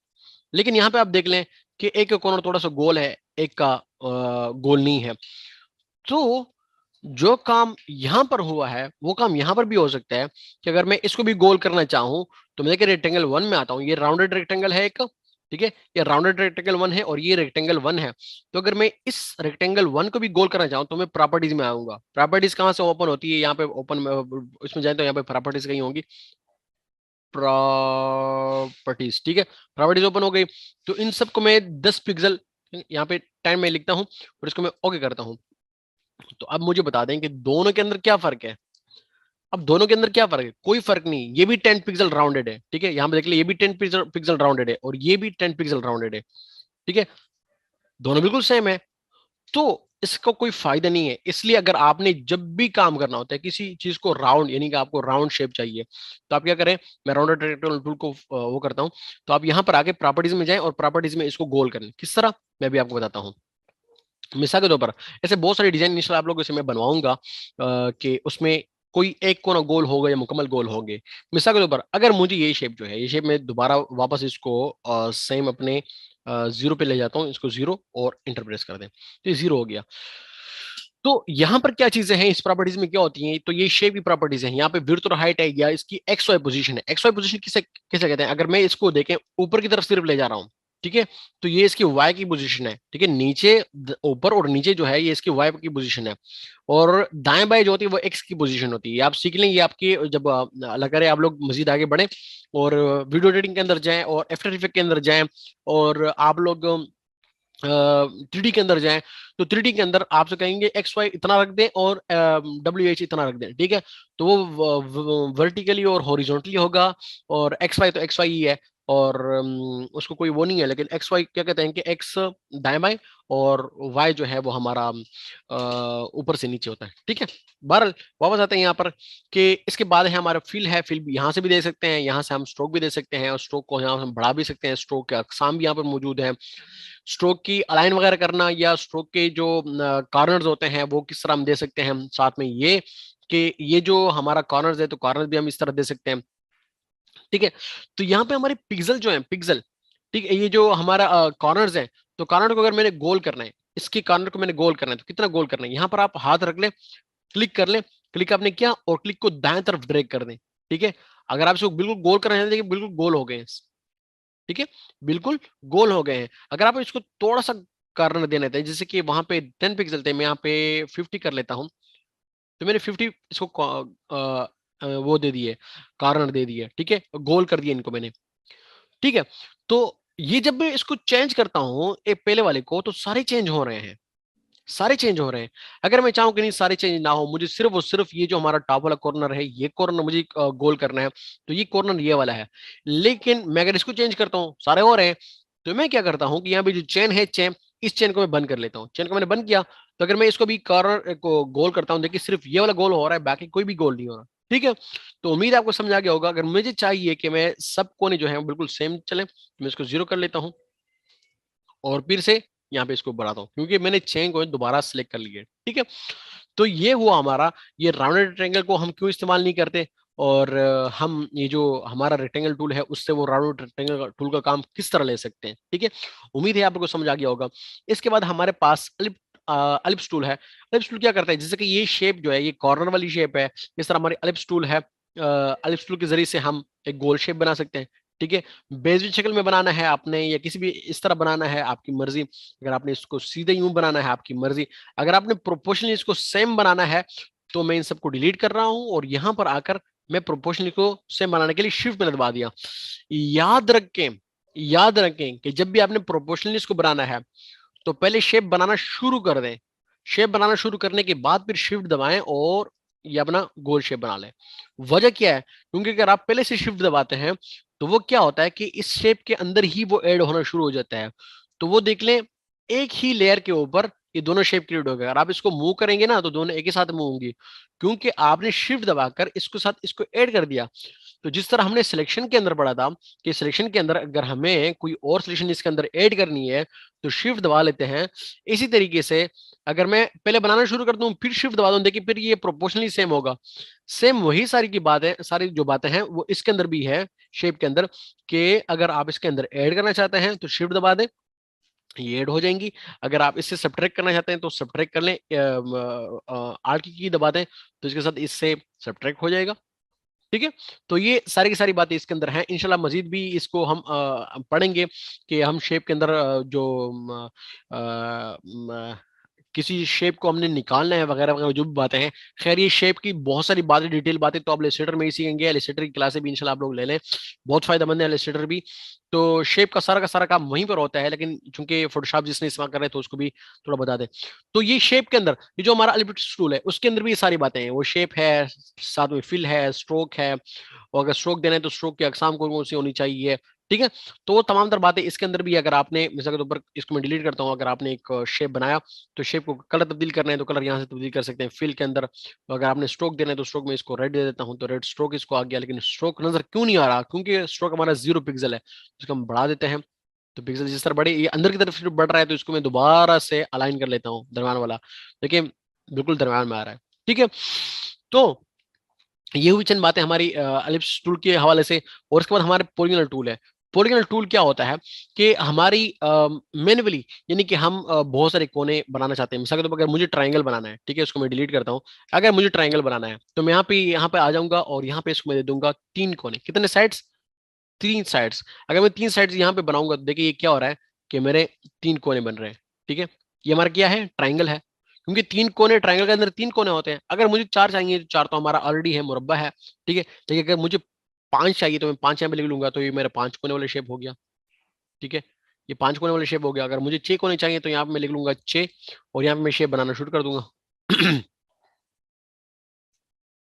लेकिन यहाँ पे आप देख लें कि एक का कॉर्नर थोड़ा सा गोल है, एक का गोल नहीं है। तो जो काम यहां पर हुआ है वो काम यहां पर भी हो सकता है कि अगर मैं इसको भी गोल करना चाहूं, तो मैं देखिए रेक्टेंगल 1 में आता हूं, ये राउंडेड रेक्टेंगल है एक। ठीक है, ये राउंडेड रेक्टेंगल 1 है और ये रेक्टेंगल 1 है। तो अगर मैं इस रेक्टेंगल 1 को भी गोल करना चाहूं तो मैं प्रॉपर्टीज में आऊंगा। प्रॉपर्टीज कहां से ओपन होती है, यहाँ पे ओपन में इसमें जाए तो यहाँ पे प्रॉपर्टीज कहीं होंगी, प्रॉपर्टीज। ठीक है, प्रॉपर्टीज ओपन हो गई। तो इन सबको मैं 10 पिक्सल यहाँ पे 10 में लिखता हूँ और इसको मैं ओके करता हूँ। तो अब मुझे बता दें कि दोनों के अंदर क्या फर्क है। अब दोनों के अंदर क्या फर्क है, कोई फर्क नहीं, ये भी 10 पिक्सल राउंडेड है, ठीक है, यहाँ पे देख लिया, ये भी 10 पिक्सल पिक्सल राउंडेड है और ये भी 10 पिक्सल राउंडेड है, ठीक है, दोनों बिल्कुल सेम है। तो इसका कोई फायदा नहीं है। इसलिए अगर आपने जब भी काम करना होता है किसी चीज को राउंड, यानी कि आपको राउंड शेप चाहिए, तो आप क्या करें, मैं राउंड रेक्टेंगल टूल को वो करता हूं, तो आप यहां पर आके प्रॉपर्टीज में जाएं और प्रॉपर्टीज में इसको गोल करें। किस तरह, मैं भी आपको बताता हूँ। मिसाल के तौर पर ऐसे बहुत सारे डिजाइन इंशाल्लाह आप लोगों से मैं बनवाऊंगा कि उसमें कोई एक कोना गोल होगा या मुकम्मल गोल होंगे। मिसाल के तौर पर अगर मुझे ये शेप जो है, ये शेप मैं दोबारा वापस इसको सेम अपने जीरो पे ले जाता हूँ, इसको जीरो और इंटर प्रेस कर दें, तो ये जीरो हो गया। तो यहाँ पर क्या चीजें हैं, इस प्रॉपर्टीज में क्या होती हैं, तो ये शेप की प्रॉपर्टीज हैं। यहाँ पे विड्थ और हाइट है या इसकी एक्स वाई पोजीशन है। एक्स वाई पोजीशन किसे किसे कहते हैं, अगर मैं इसको देखें ऊपर की तरफ सिर्फ ले जा रहा हूँ, ठीक है, तो ये इसकी वाई की पोजीशन है, ठीक है, नीचे ऊपर और नीचे जो है ये इसकी वाई की पोजीशन है, और दाएं बाएं जो होती है वो एक्स की पोजीशन होती है। आप सीख लें, ये आपकी जब अल्लाह करे आप लोग मजीद आगे बढ़े और वीडियो एडिटिंग के अंदर जाएं और आफ्टर इफेक्ट के अंदर जाएं और आप लोग 3D के अंदर जाएं, तो 3D के अंदर आपसे कहेंगे एक्स वाई इतना रख दें और डब्ल्यू एच इतना रख दें, ठीक है, तो वो वर्टिकली और हॉरिजॉन्टली होगा, और एक्स वाई तो एक्स वाई ही है, और उसको कोई वो नहीं है, लेकिन एक्स वाई क्या कहते हैं कि एक्स दाएं बाएं और वाई जो है वो हमारा ऊपर से नीचे होता है, ठीक है। बहरहाल वापस आते हैं यहाँ पर कि इसके बाद है हमारा फिल है। फिल भी यहाँ से भी दे सकते हैं, यहाँ से हम स्ट्रोक भी दे सकते हैं और स्ट्रोक को यहाँ हम बढ़ा भी सकते हैं। स्ट्रोक के अकसाम भी यहाँ पर मौजूद है। स्ट्रोक की अलाइन वगैरह करना या स्ट्रोक के जो कॉर्नर्स होते हैं वो किस तरह हम दे सकते हैं, साथ में ये कि ये जो हमारा कॉर्नर्स है तो कॉर्नर्स भी हम इस तरह दे सकते हैं, ठीक है। तो यहाँ पे हमारे पिक्सल जो है, पिक्सल, ठीक है, ये जो हमारा कॉर्नर्स है, तो कॉर्नर को अगर मैंने गोल करना है, इसके कॉर्नर को मैंने गोल करना है, तो कितना गोल करना है, यहाँ पर आप हाथ रख ले, क्लिक कर ले, क्लिक आपने किया और क्लिक को दाएं तरफ ड्रैग कर दें, ठीक है। अगर आप इसको बिल्कुल गोल करना है, देखिए बिल्कुल गोल हो गए हैं, ठीक है, बिल्कुल गोल हो गए हैं। अगर आप इसको थोड़ा सा कॉर्नर देना था, जैसे कि वहां पे 10 पिक्सल थे, मैं यहाँ पे 50 कर लेता हूँ, तो मैंने 50 इसको वो दे दिए, कॉर्नर दे दिए, ठीक है, गोल कर दिया इनको मैंने, ठीक है। तो ये जब मैं इसको चेंज करता हूँ एक पहले वाले को, तो सारे चेंज हो रहे हैं, सारे चेंज हो रहे हैं। अगर मैं चाहूं कि नहीं सारे चेंज ना हो, मुझे सिर्फ और सिर्फ ये जो हमारा टॉप वाला कॉर्नर है, ये कॉर्नर मुझे गोल करना है, तो ये कॉर्नर ये वाला है। लेकिन मैं अगर इसको चेंज करता हूँ, सारे हो रहे हैं, तो मैं क्या करता हूँ कि यहाँ पे जो चेन है, चेन, इस चेन को मैं बंद कर लेता हूँ। चेन को मैंने बंद किया, तो अगर मैं इसको भी कॉर्नर को गोल करता हूँ, देखिए सिर्फ ये वाला गोल हो रहा है, बाकी कोई भी गोल नहीं हो रहा, ठीक है। तो उम्मीद आपको समझ आ गया होगा। अगर मुझे चाहिए कि मैं सब कोने जो है वो बिल्कुल सेम चले, तो मैं इसको जीरो कर लेता हूँ और फिर से यहाँ पे इसको बढ़ाता हूँ, क्योंकि मैंने चेन को दोबारा सिलेक्ट कर लिया, ठीक है। तो ये हुआ हमारा, ये राउंडेड रेक्टेंगल को हम क्यों इस्तेमाल नहीं करते, और हम ये जो हमारा रेक्टेंगल टूल है उससे वो राउंडेड रेक्टेंगल टूल का काम किस तरह ले सकते हैं, ठीक है। उम्मीद है आपको समझ आ गया होगा। इसके बाद हमारे पास एलिप्स टूल है। एलिप्स टूल क्या करता है, जैसे कि ये शेप जो है ये कॉर्नर वाली शेप है, इस तरह हमारी एलिप्स टूल है। एलिप्स टूल के जरिए से हम एक गोल शेप बना सकते हैं, ठीक है। बेजिक शक्ल में बनाना है आपने या किसी भी इस तरह बनाना है, आपकी मर्जी। अगर आपने इसको सीधे यूं बनाना है, आपकी मर्जी। अगर आपने प्रोपोर्शनली इसको सेम बनाना है, तो मैं इन सबको डिलीट कर रहा हूं और यहां पर आकर मैं प्रोपोर्शनली को सेम बनाने के लिए शिफ्ट में दबा दिया। याद रखें, याद रखें कि जब भी आपने प्रोपोर्शनली इसको बनाना है, तो पहले शेप बनाना शुरू कर दें। शेप बनाना शुरू करने के बाद फिर शिफ्ट दबाएं और ये अपना गोल शेप बना लें। वजह क्या है, क्योंकि अगर आप पहले से शिफ्ट दबाते हैं, तो वो क्या होता है कि इस शेप के अंदर ही वो ऐड होना शुरू हो जाता है। तो वो देख लें, एक ही लेयर के ऊपर ये दोनों शेप क्रिएट हो गए। अगर आप इसको मूव करेंगे ना, तो दोनों एक ही साथ मूव होंगी, क्योंकि आपने शिफ्ट दबाकर इसको साथ इसको ऐड कर दिया। तो जिस तरह हमने सिलेक्शन के अंदर पढ़ा था कि सिलेक्शन के अंदर अगर हमें कोई और सिलेक्शन इसके अंदर ऐड करनी है, तो शिफ्ट दबा लेते हैं। इसी तरीके से अगर मैं पहले बनाना शुरू कर दूं फिर शिफ्ट दबा दूं, देखिए फिर ये प्रोपोर्शनली सेम होगा। सेम वही सारी की बात है, सारी जो बातें हैं वो इसके अंदर भी है, शेप के अंदर, कि अगर आप इसके अंदर ऐड करना चाहते हैं तो शिफ्ट दबा दें, ये ऐड हो जाएंगी। अगर आप इससे सब्ट्रैक्ट करना चाहते हैं तो सब्ट्रैक्ट कर लें, आर्ट की दबा दें, तो इसके साथ इससे सब्ट्रैक्ट हो जाएगा, ठीक है। तो ये सारी की सारी बातें इसके अंदर हैं। इंशाल्लाह मजीद भी इसको हम पढ़ेंगे कि हम शेप के अंदर जो किसी शेप को हमने निकालना है वगैरह वगैरह जो भी बातें हैं। खैर ये शेप की बहुत सारी बातें, डिटेल बातें तो आप इलस्ट्रेटर में ही सीखेंगे, इलस्ट्रेटर की क्लासे भी इंशाल्लाह आप लोग ले लें, बहुत फायदेमंद है इलस्ट्रेटर भी। तो शेप का सारा काम वहीं पर होता है, लेकिन चूंकि फोटोशॉप जिसने इस्तेमाल कर रहे हैं तो उसको भी थोड़ा बता दें। तो ये शेप के अंदर ये जो हमारा एलिप्टिक टूल है उसके अंदर भी ये सारी बातें हैं, वो शेप है, साथ में फिल है, स्ट्रोक है, और अगर स्ट्रोक देना है तो स्ट्रोक की अकसाम कौन कौन सी होनी चाहिए, ठीक है। तो वो तमाम तर बातें इसके अंदर भी, अगर आपने मिसाल के तौर पर इसको मैं डिलीट करता हूँ, अगर आपने एक शेप बनाया तो शेप को कलर तब्दील करना है तो कलर यहाँ से तब्दील कर सकते हैं फिल के अंदर। तो अगर आपने स्ट्रोक देना है तो स्ट्रोक में इसको रेड दे देता हूँ, तो रेड स्ट्रोक इसको आ गया, लेकिन स्ट्रोक नजर क्यों नहीं आ रहा, क्योंकि स्ट्रोक हमारा 0 पिक्सल है, इसको हम बढ़ा देते हैं। तो पिक्सल जिस तरह बढ़े, ये अंदर की तरफ सिर्फ बढ़ रहा है, तो इसको मैं दोबारा से अलाइन कर लेता हूँ दरम्यान वाला, देखिए बिल्कुल दरम्यान में आ रहा है, ठीक है। तो ये हुई चंद बातें हमारी एलिप्स टूल के हवाले से। और इसके बाद हमारे पोलिगोनल टूल है। पोलिगोनल टूल क्या होता है कि हमारी मैन्युअली, यानी कि हम बहुत सारे कोने बनाना चाहते हैं। मिसाल के तौर पर अगर मुझे ट्रायंगल बनाना है, ठीक है, उसको मैं डिलीट करता हूँ। अगर मुझे ट्रायंगल बनाना है तो मैं यहाँ पे आ जाऊंगा और यहाँ पे इसको मैं दे दूंगा 3 कोने। कितने साइड्स? 3 साइड्स। अगर मैं 3 साइड्स यहाँ पे बनाऊंगा तो देखिए ये क्या हो रहा है कि मेरे 3 कोने बन रहे हैं, ठीक है। ये हमारा क्या है? ट्राइंगल है, क्योंकि 3 कोने, ट्राइंगल के अंदर 3 कोने होते हैं। अगर मुझे 4 चाहिए तो 4 तो हमारा ऑलरेडी है, मुरब्बा है, ठीक है। लेकिन अगर मुझे 5 चाहिए तो मैं 5 यहाँ पे लिख लूंगा, तो ये मेरा 5 कोने वाला शेप हो गया, ठीक है। ये 5 कोने वाला शेप हो गया। अगर मुझे 6 कोने चाहिए तो यहाँ पे मैं लिख लूंगा 6, और यहाँ पे मैं शेप बनाना शुरू कर दूंगा।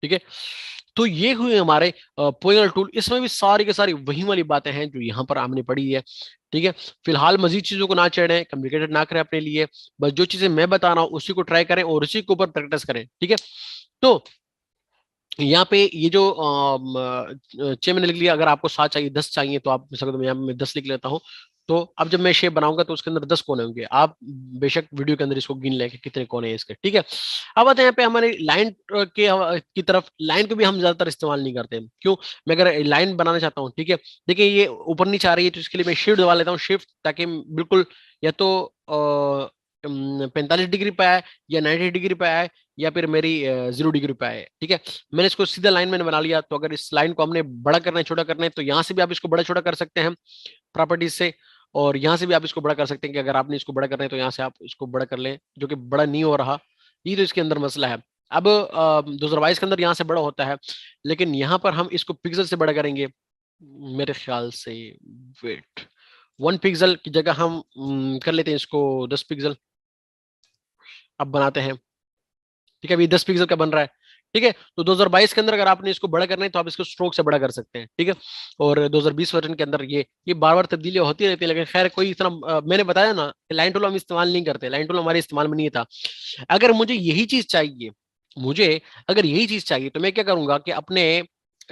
ठीक है। तो ये हुए हमारे पोइनल टूल। इसमें भी सारी की सारी वही वाली बातें हैं जो यहाँ पर हमने पढ़ी है, ठीक है। फिलहाल मजीद चीजों को ना चढ़े, कम्प्लिकेटेड ना करें अपने लिए, बस जो चीजें मैं बता रहा हूँ उसी को ट्राई करें और उसी के ऊपर प्रैक्टिस करें, ठीक है। तो यहाँ पे ये जो 6 मैंने लिख लिया, अगर आपको 7 चाहिए, 10 चाहिए तो आप मिल सकते हो, यहाँ पे मैं 10 लिख लेता हूँ। तो अब जब मैं शेप बनाऊंगा तो उसके अंदर 10 कोने होंगे, आप बेशक वीडियो के अंदर इसको गिन लें कि कितने कोने हैं इसके, ठीक है। अब आते हैं यहाँ पे हमारे लाइन के की तरफ। लाइन को भी हम ज्यादातर इस्तेमाल नहीं करते, क्यों? मैं अगर लाइन बनाना चाहता हूँ, ठीक है, देखिए ये ऊपर नीचे आ रही है, तो इसके लिए मैं शिफ्ट दबा लेता हूँ, शिफ्ट, ताकि बिल्कुल या तो 45 डिग्री पे आए, या 90 डिग्री पे आए, या फिर मेरी 0 डिग्री पे आए, ठीक है। मैंने इसको सीधा लाइन में बना लिया। तो अगर इस लाइन को हमने बड़ा करना है, छोटा करना है, तो यहाँ से भी आप इसको बड़ा छोटा कर सकते हैं प्रॉपर्टीज से, और यहाँ से भी आप इसको बड़ा कर सकते हैं कि अगर आपने इसको बड़ा करना है तो यहाँ से आप इसको बड़ा कर लें, जो कि बड़ा नहीं हो रहा। ये तो इसके अंदर मसला है। अब 2022 के अंदर यहाँ से बड़ा होता है, लेकिन यहाँ पर हम इसको पिक्सल से बड़ा करेंगे मेरे ख्याल से। वेट, 1 पिक्सल की जगह हम कर लेते हैं इसको 10 पिक्सल। अब बनाते हैं, ठीक है। अभी 10 पिक्सल का बन रहा है, ठीक है। तो 2022 के अंदर अगर आपने इसको बड़ा करना है तो आप इसको स्ट्रोक से बड़ा कर सकते हैं, ठीक है। और 2020 वर्जन के अंदर ये बार बार तब्दीलियां होती रहती है, लेकिन खैर कोई इतना मैंने बताया ना कि लाइन टूल हम इस्तेमाल नहीं करते, लाइन टूल हमारे इस्तेमाल में नहीं था। अगर मुझे यही चीज चाहिए, मुझे अगर यही चीज चाहिए तो मैं क्या करूंगा कि अपने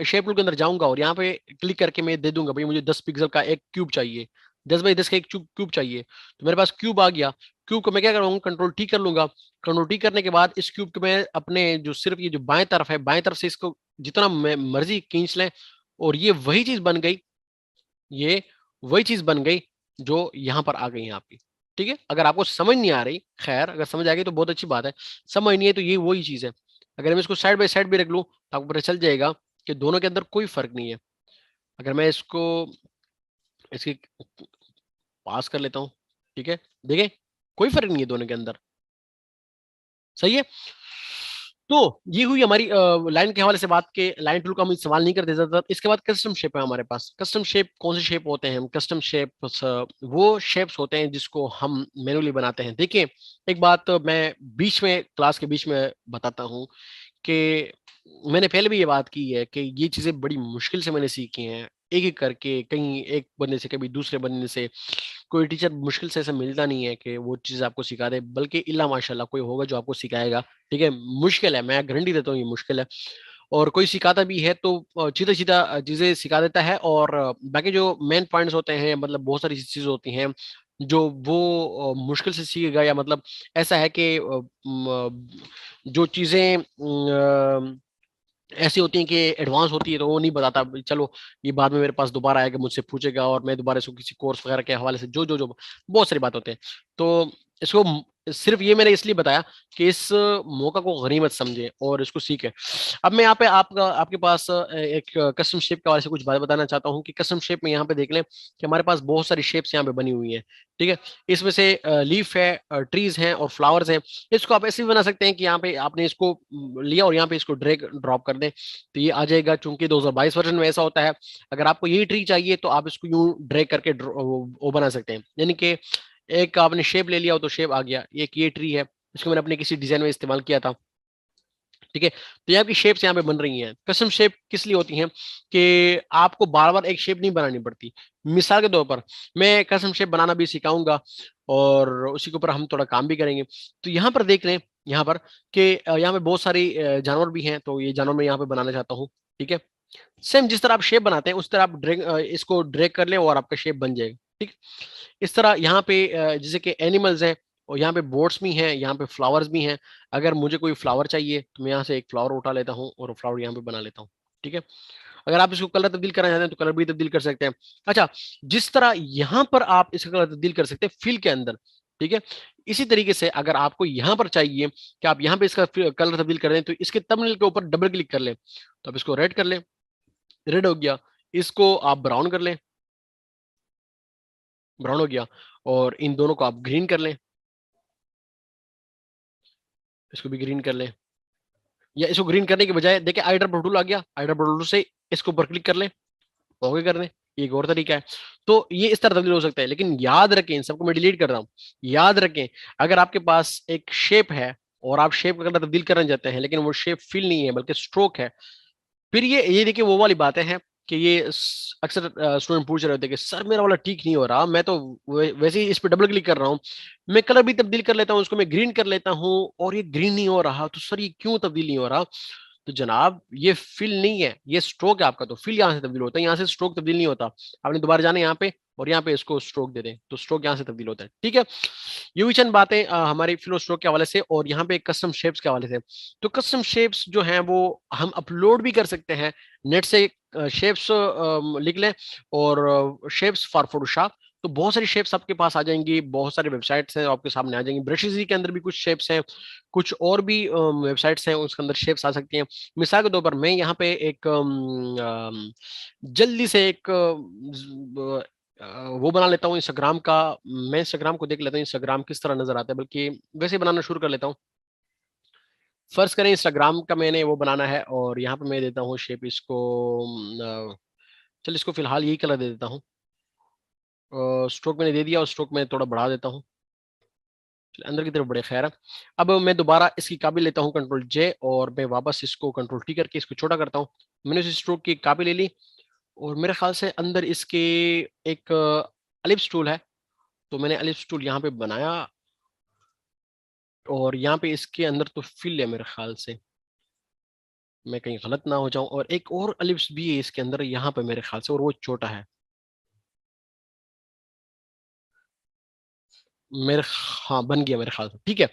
शेप टूल के अंदर जाऊंगा और यहाँ पे क्लिक करके मैं दे दूंगा भाई मुझे 10 पिक्सल का एक क्यूब चाहिए, 10 बाई 10 का एक क्यूब चाहिए। तो मेरे पास क्यूब आ गया। क्यूब को मैं क्या करूंगा? कंट्रोल टी कर लूंगा। कंट्रोल टी करने के बाद इस क्यूब को मैं अपने जो सिर्फ ये जो बाएं तरफ है, बाएं तरफ से इसको जितना मर्जी खींच लें, और ये वही चीज बन गई, ये वही चीज बन गई जो यहाँ पर आ गई यहाँ पे, ठीक है। अगर आपको समझ नहीं आ रही, खैर अगर समझ आ गई तो बहुत अच्छी बात है, समझ नहीं है तो ये वही चीज है। अगर मैं इसको साइड बाय साइड भी रख लूँ तो आपको पता चल जाएगा कि दोनों के अंदर कोई फर्क नहीं है। अगर मैं इसको इसकी पास कर लेता हूँ, ठीक है, देखिए कोई फर्क नहीं है दोनों के अंदर, सही है। तो ये हुई हमारी लाइन के हवाले से बात के, लाइन टूल का हम इस्तेमाल नहीं करते ज्यादातर। इसके बाद कस्टम शेप है हमारे पास। कस्टम शेप कौन से शेप होते हैं? कस्टम शेप वो शेप्स होते हैं जिसको हम मैनुअली बनाते हैं। देखिए एक बात मैं बीच में, क्लास के बीच में बताता हूँ कि मैंने पहले भी ये बात की है कि ये चीजें बड़ी मुश्किल से मैंने सीखी हैं, एक एक करके, कहीं एक बंदे से, कभी दूसरे बंदे से। कोई टीचर मुश्किल से ऐसा मिलता नहीं है कि वो चीज आपको सिखा दे, बल्कि इल्ला माशाल्लाह कोई होगा जो आपको सिखाएगा, ठीक है। मुश्किल है, मैं गारंटी देता हूँ ये मुश्किल है। और कोई सिखाता भी है तो सीधा सीधा चीजें सिखा देता है, और बाकी जो मेन पॉइंट्स होते हैं, मतलब बहुत सारी चीजें होती हैं जो वो मुश्किल से सीखेगा, या मतलब ऐसा है कि जो चीजें ऐसी होती हैं कि एडवांस होती है तो वो नहीं बताता। चलो ये बाद में मेरे पास दोबारा आएगा, मुझसे पूछेगा, और मैं दोबारा इसको किसी कोर्स वगैरह के हवाले से जो जो जो बहुत सारी बात होते हैं। तो इसको सिर्फ ये मैंने इसलिए बताया कि इस मौका को गनीमत समझे और इसको सीखें। अब मैं यहाँ पे आपके पास एक कस्टम शेप के बारे से कुछ बात बताना चाहता हूँ कि कस्टम शेप में यहाँ पे देख लें कि हमारे पास बहुत सारी शेप्स यहाँ पे बनी हुई हैं, ठीक है। इसमें से लीफ है, ट्रीज हैं और फ्लावर्स हैं। इसको आप ऐसे भी बना सकते हैं कि यहाँ पे आपने इसको लिया और यहाँ पे इसको ड्रैग ड्रॉप कर दें तो ये आ जाएगा। चूंकि 2022 वर्जन में ऐसा होता है, अगर आपको यही ट्री चाहिए तो आप इसको यूं ड्रैग करके वो बना सकते हैं। यानी कि एक आपने शेप ले लिया हो तो शेप आ गया। एक ये ट्री है, इसको मैंने अपने किसी डिजाइन में इस्तेमाल किया था, ठीक है। तो ये आपकी शेप्स यहाँ पे बन रही हैं। कस्टम शेप किस लिए होती हैं कि आपको बार बार एक शेप नहीं बनानी पड़ती। मिसाल के तौर पर मैं कस्टम शेप बनाना भी सिखाऊंगा और उसी के ऊपर हम थोड़ा काम भी करेंगे। तो यहाँ पर देख लें, यहाँ पर कि यहाँ पे बहुत सारी जानवर भी हैं, तो ये जानवर मैं यहाँ पे बनाना चाहता हूँ, ठीक है। सेम जिस तरह आप शेप बनाते हैं उस तरह आप इसको ड्रैग कर लें और आपका शेप बन जाएगा, ठीक। इस तरह यहाँ पे जैसे कि एनिमल्स हैं और यहाँ पे बोट्स भी हैं, यहाँ पे फ्लावर्स भी हैं। अगर मुझे कोई फ्लावर चाहिए तो मैं यहाँ से एक फ्लावर उठा लेता हूँ और फ्लावर यहाँ पे बना लेता हूँ, ठीक है। अगर आप इसको कलर तब्दील करना चाहते हैं तो कलर भी तब्दील कर सकते हैं। अच्छा, जिस तरह यहाँ पर आप इसका कलर तब्दील कर सकते हैं फिल के अंदर, ठीक है, इसी तरीके से अगर आपको यहाँ पर चाहिए कि आप यहाँ पे इसका कलर तब्दील कर दें तो इसके थंबनेल के ऊपर डबल क्लिक कर लें, तो आप इसको रेड कर लें, रेड हो गया। इसको आप ब्राउन कर लें, ब्राउन हो गया। और इन दोनों को आप ग्रीन कर लें, इसको भी ग्रीन कर लें। या इसको ग्रीन करने के बजाय देखिए आई ड्रॉप टूल आ गया, आई ड्रॉप टूल से इसको ऊपर क्लिक कर लें, ओके कर दें। ये एक और तरीका है। तो ये इस तरह तब्दील हो सकता है, लेकिन याद रखें, इन सबको मैं डिलीट कर रहा हूँ। याद रखें, अगर आपके पास एक शेप है और आप शेप का कलर तब्दील करना चाहते हैं लेकिन वो शेप फिल नहीं है बल्कि स्ट्रोक है, फिर ये देखिए वो वाली बातें हैं कि ये अक्सर स्टूडेंट पूछ रहे होते हैं कि सर मेरा वाला ठीक नहीं हो रहा, मैं तो वैसे ही इस पे डबल क्लिक कर रहा हूँ, मैं कलर भी तब्दील कर लेता हूँ, उसको मैं ग्रीन कर लेता हूँ और ये ग्रीन नहीं हो रहा, तो सर ये क्यों तब्दील नहीं हो रहा। तो जनाब ये फिल नहीं है, ये स्ट्रोक है आपका। तो फिल यहाँ से तब्दील होता है, यहाँ से स्ट्रोक तब्दील नहीं होता। आपने दोबारा जाना यहाँ पे और यहाँ पे इसको स्ट्रोक दे दें तो स्ट्रोक यहाँ से तब्दील होता है, ठीक है। ये भी चंद बातें हमारी फिल और स्ट्रोक के हवाले से। और यहाँ पे कस्टम शेप्स के हवाले से, तो कस्टम शेप्स जो हैं वो हम अपलोड भी कर सकते हैं नेट से। शेप्स लिख लें और शेप्स फॉर फोटोशॉप, तो बहुत सारी शेप्स आपके पास आ जाएंगी, बहुत सारी वेबसाइट्स हैं आपके सामने आ जाएंगी। ब्रशेज के अंदर भी कुछ शेप्स हैं, कुछ और भी वेबसाइट्स हैं उसके अंदर शेप्स आ सकती हैं। मिसाल के तौर पर मैं यहाँ पे एक जल्दी से एक वो बना लेता हूँ इंस्टाग्राम का। मैं इंस्टाग्राम को देख लेता हूँ इंस्टाग्राम किस तरह नजर आता है, बल्कि वैसे ही बनाना शुरू कर लेता हूँ। फर्स्ट करें इंस्टाग्राम का मैंने वो बनाना है और यहाँ पे मैं देता हूँ शेप इसको चल इसको फिलहाल यही कलर दे देता हूँ। स्ट्रोक मैंने दे दिया और स्ट्रोक में थोड़ा बढ़ा देता हूँ, अंदर की तरफ बड़े खैर है। अब मैं दोबारा इसकी कापी लेता हूँ कंट्रोल जे और मैं वापस इसको कंट्रोल टी करके इसको छोटा करता हूँ। मैंने इस स्ट्रोक की कापी ले ली और मेरे ख्याल से अंदर इसके एक एलिप्स टूल है, तो मैंने एलिप्स टूल यहाँ पे बनाया और यहाँ पे इसके अंदर तो फिल है मेरे ख्याल से, मैं कहीं गलत ना हो जाऊं। और एक और एलिप्स भी है इसके अंदर यहाँ पे मेरे ख्याल से, और वो छोटा है मेरे, हाँ बन गया मेरे ख्याल से, ठीक है।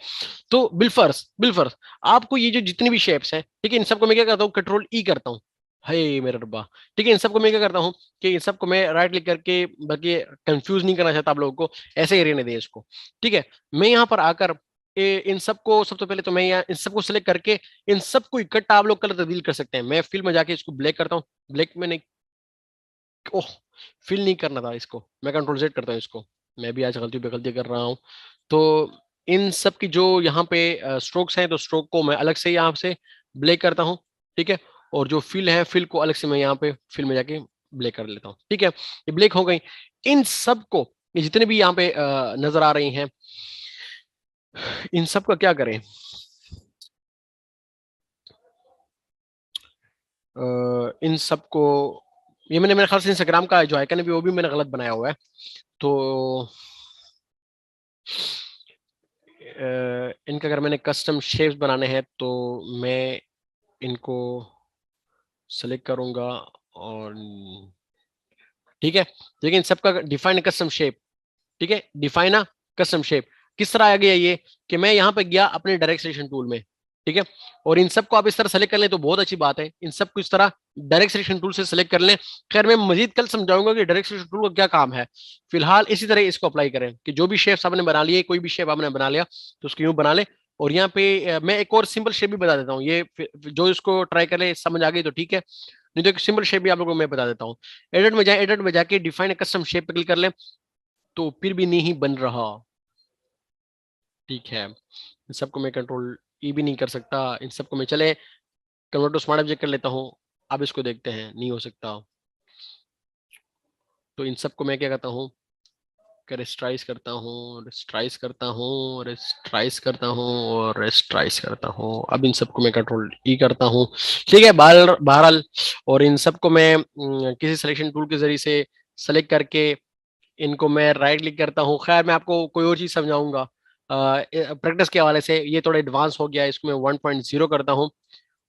तो बिलफर्स आपको ये जो जितनी भी शेप्स हैं, ठीक है, इन सबको मैं क्या करता हूँ कंट्रोल ई करता हूँ। हे मेरे रब्बा, ठीक है, इन सबको मैं क्या करता हूँ कि इन सबको मैं राइट क्लिक करके, बल्कि कंफ्यूज नहीं करना चाहता आप लोगों को, ऐसे ही रहने दें इसको, ठीक है। मैं यहाँ पर आकर इन सबको सबसे पहले तो मैं यहाँ इन सबको सेलेक्ट करके इन सबको इकट्ठा आप लोग कलर तब्दील कर सकते हैं। मैं फिल में जाके इसको ब्लैक करता हूँ, ब्लैक में नहीं, ओह फिल नहीं करना था इसको, मैं कंट्रोल जेड करता हूँ इसको। मैं भी आज गलती पे गलती कर रहा हूँ। तो इन सब की जो यहाँ पे स्ट्रोक्स हैं तो स्ट्रोक को मैं अलग से यहाँ से ब्लैक करता हूँ, ठीक है। और जो फिल है फिल को अलग से मैं यहाँ पे फिल में जाके ब्लैक कर लेता हूँ, ठीक है। ये ब्लैक हो गई। इन सब को, ये जितने भी यहाँ पे नजर आ रही हैं, इन सब का क्या करें, इन सब को, ये मैंने मेरे ख्याल से इंस्टाग्राम का जो आइकन है वो भी मैंने गलत बनाया हुआ है। तो इनका अगर मैंने कस्टम शेप्स बनाने हैं तो मैं इनको सेलेक्ट करूंगा और ठीक है। लेकिन सबका डिफाइन कस्टम शेप, ठीक है, डिफाइन कस्टम शेप किस तरह आ गया ये कि मैं यहाँ पे गया अपने डायरेक्ट सिलेक्शन टूल में, ठीक है। और इन सबको आप इस तरह सेलेक्ट कर लें तो बहुत अच्छी बात है, इन सबको इस तरह डायरेक्ट सिलेक्शन टूल से सेलेक्ट कर लें। खैर मैं मजीद कल समझाऊंगा कि डायरेक्ट सिलेक्शन टूल का क्या काम है। फिलहाल इसी तरह इसको अप्लाई करें कि जो भी शेप्स आपने बना लिए, कोई भी शेप आपने बना लिया तो उसको यूं बना ले। और यहाँ पे मैं एक और सिंपल शेप भी बता देता हूँ, ये जो इसको ट्राई कर ले समझ आ गई तो ठीक है, नहीं तो एक सिंपल शेप भी आप लोगों को मैं बता देता हूँ। एडिट में जाके डिफाइन कस्टम शेप पे क्लिक कर ले, तो फिर भी नहीं बन रहा। ठीक है, इन सबको मैं कंट्रोल ई भी नहीं कर सकता, इन सबको मैं चले कन्वर्ट टू स्मार्ट ऑब्जेक्ट कर लेता हूँ। अब इसको देखते हैं, नहीं हो सकता। तो इन सबको मैं क्या करता हूँ, रेस्ट्राइज करता हूँ, रेस्ट्राइज करता हूँ, रेस्ट्राइज करता हूँ और रेस्ट्राइज करता हूँ। अब इन सबको मैं कंट्रोल ई करता हूँ। ठीक है, बहरहाल और इन सबको मैं किसी सिलेक्शन टूल के जरिए से सेलेक्ट करके इनको मैं राइट क्लिक करता हूँ। खैर मैं आपको कोई और चीज समझाऊंगा प्रैक्टिस के हवाले से, ये थोड़ा एडवांस हो गया, इसको मैं 1.0 करता हूँ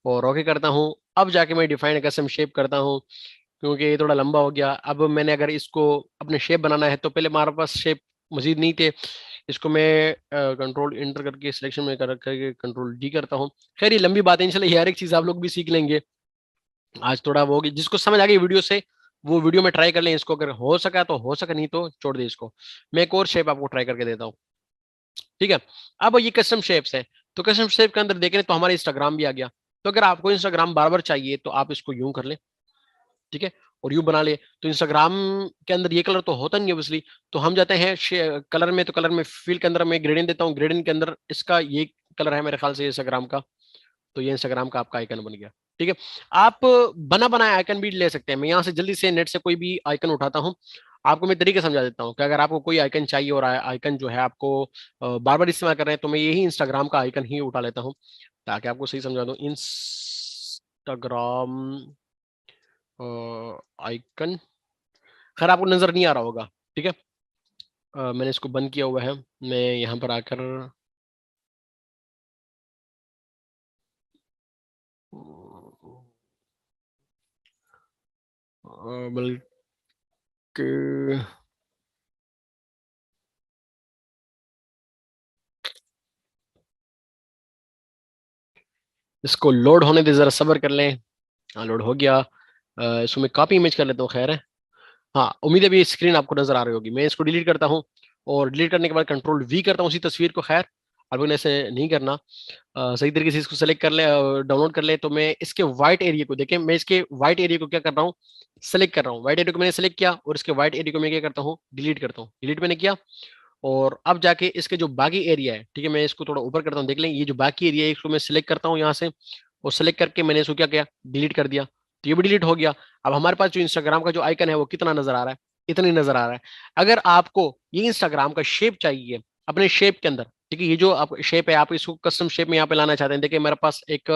और ओके करता हूँ। अब जाके मैं डिफाइन कस्टम शेप करता हूँ, क्योंकि ये थोड़ा लंबा हो गया। अब मैंने अगर इसको अपने शेप बनाना है तो पहले हमारे पास शेप मजीद नहीं थे, इसको मैं कंट्रोल इंटर करके सिलेक्शन में करके कंट्रोल डी करता हूँ। खैर ये लंबी बात है, इंशाल्लाह ये हर एक चीज आप लोग भी सीख लेंगे। आज थोड़ा वो होगी, जिसको समझ आ गई वीडियो से वो वीडियो में ट्राई कर लें इसको, अगर हो सका तो हो सका, नहीं तो छोड़ दे इसको। मैं एक और शेप आपको ट्राई करके देता हूँ। ठीक है, अब ये कस्टम शेप्स है, तो कस्टम शेप के अंदर देखें तो हमारा इंस्टाग्राम भी आ गया। तो अगर आपको इंस्टाग्राम बार बार चाहिए तो आप इसको यूं कर ले, ठीक है, और यू बना ले। तो इंस्टाग्राम के अंदर ये कलर तो होता नहीं ऑब्वियसली, तो हम जाते हैं कलर में, तो कलर में फील के अंदर मैं ग्रेडियंट देता हूँ, ग्रेडियंट के अंदर इसका ये कलर है मेरे ख्याल से इंस्टाग्राम का। तो ये इंस्टाग्राम का आपका आइकन बन गया। ठीक है, आप बना बनाया आइकन भी ले सकते हैं। मैं यहाँ से जल्दी से नेट से कोई भी आइकन उठाता हूँ, आपको मैं तरीके समझा देता हूँ कि अगर आपको कोई आइकन चाहिए और आइकन जो है आपको बार बार इस्तेमाल कर रहे हैं, तो मैं यही इंस्टाग्राम का आइकन ही उठा लेता हूँ ताकि आपको सही समझा दूँ। इंस्टाग्राम आइकन, खैर आपको नजर नहीं आ रहा होगा। ठीक है, मैंने इसको बंद किया हुआ है। मैं यहाँ पर आकर बल्कि इसको लोड होने दे, जरा सब्र कर लें। हाँ लोड हो गया। इसको मैं कॉपी इमेज कर लेता हूँ। खैर है, हाँ उम्मीद है भी स्क्रीन आपको नजर आ रही होगी। मैं इसको डिलीट करता हूँ और डिलीट करने के बाद कंट्रोल वी करता हूँ उसी तस्वीर को। खैर आपको ऐसे नहीं करना, सही तरीके से इसको सेलेक्ट कर ले, डाउनलोड कर ले। तो मैं इसके व्हाइट एरिया को देखें, मैं इसके व्हाइट एरिया को क्या कर रहा हूँ, सेलेक्ट कर रहा हूँ। व्हाइट एरिया को मैंने सेलेक्ट किया और इसके व्हाइट एरिया को मैं क्या करता हूँ, डिलीट करता हूँ। डिलीट मैंने किया और अब जाके इसके जो बाकी एरिया है, ठीक है, मैं इसको थोड़ा ऊपर करता हूँ, देख लें ये जो बाकी एरिया है इसको मैं सिलेक्ट करता हूँ यहाँ से, और सेलेक्ट करके मैंने इसको क्या किया, डिलीट कर दिया। तो ये भी डिलीट हो गया। अब हमारे पास जो इंस्टाग्राम का जो आइकन है वो कितना नजर आ रहा है, इतना ही नजर आ रहा है। अगर आपको ये इंस्टाग्राम का शेप चाहिए अपने शेप के अंदर, ठीक है, ये जो आप शेप है आप इसको कस्टम शेप में यहाँ पे लाना चाहते हैं, देखिए मेरे पास एक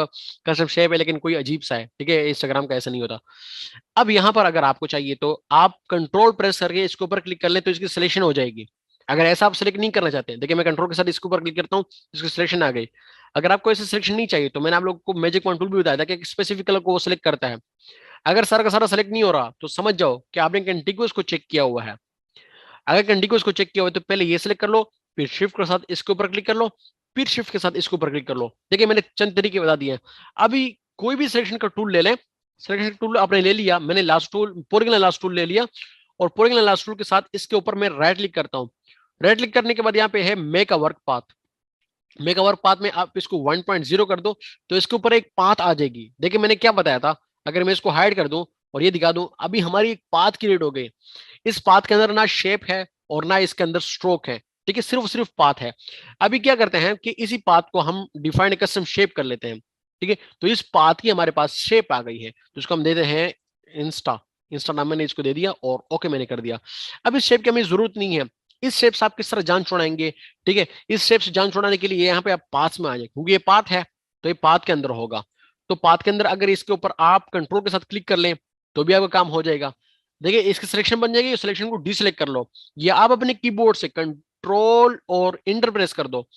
कस्टम शेप है लेकिन कोई अजीब सा है, ठीक है, इंस्टाग्राम का ऐसा नहीं होता। अब यहाँ पर अगर आपको चाहिए तो आप कंट्रोल प्रेस करके इसके ऊपर क्लिक कर ले तो इसकी सिलेक्शन हो जाएगी। अगर ऐसा आप सिलेक्ट नहीं करना चाहते हैं, देखिए मैं कंट्रोल के साथ इसके ऊपर क्लिक करता हूँ, इसकी सिलेक्शन आ गई। अगर आपको ऐसे सिलेक्शन नहीं चाहिए तो मैंने आप लोगों को मैजिक पॉइंट टूल भी बताया था कि स्पेसिफिक कलर को वो सिलेक्ट करता है। अगर सारा का सारा सेलेक्ट नहीं हो रहा तो समझ जाओ कि आपने कंटिग्यूस को चेक किया हुआ है। अगर कंटिग्यूस को चेक किया हुआ है तो पहले ये सिलेक्ट कर लो, फिर शिफ्ट के साथ इसके ऊपर क्लिक कर लो, फिर शिफ्ट के साथ इसके ऊपर क्लिक कर लो। देखिए मैंने चंद तरीके बता दिए हैं। अभी कोई भी सिलेक्शन का टूल ले लें, सिलेक्शन टूल आपने ले लिया, मैंने last tool pouring last tool ले लिया, और पोरिंग लास्ट टूल के साथ इसके ऊपर मैं राइट क्लिक करता हूँ। राइट क्लिक करने के बाद यहाँ पे है make a work path. Make a work path में आप इसको 1.0 कर दो तो इसके ऊपर एक पाथ आ जाएगी। देखिए मैंने क्या बताया था, अगर मैं इसको हाइड कर दूं और ये दिखा दूं, अभी हमारी एक पाथ क्रिएट हो गई। इस पाथ के अंदर ना शेप है और ना इसके अंदर स्ट्रोक है, ठीक है, सिर्फ पाथ है। अभी क्या करते हैं कि इसी पाथ को हम डिफाइन कस्टम शेप कर लेते हैं। ठीक है, तो इस पाथ की हमारे पास शेप आ गई है, तो इसको हम देते हैं इंस्टा। इंस्टा नाम मैंने इसको दे दिया और ओके मैंने कर दिया। अब इस शेप की हमें जरूरत नहीं है। इस शेप से आप किस तरह जान छुड़ाएंगे, ठीक है, इस शेप से जान छुड़ाने के लिए यहाँ पे आप पाथ में आ जाए, क्योंकि ये पाथ है तो ये पाथ के अंदर होगा। तो पाथ के अंदर अगर इसके ऊपर आप कंट्रोल के साथ क्लिक कर लें तो भी आपका काम हो जाएगा। देखिए इसकी सिलेक्शन बन जाएगी, सिलेक्शन को डिसलेक्ट कर लो, या आप अपने कीबोर्ड से कंट्रोल और इंटर प्रेस कर दो,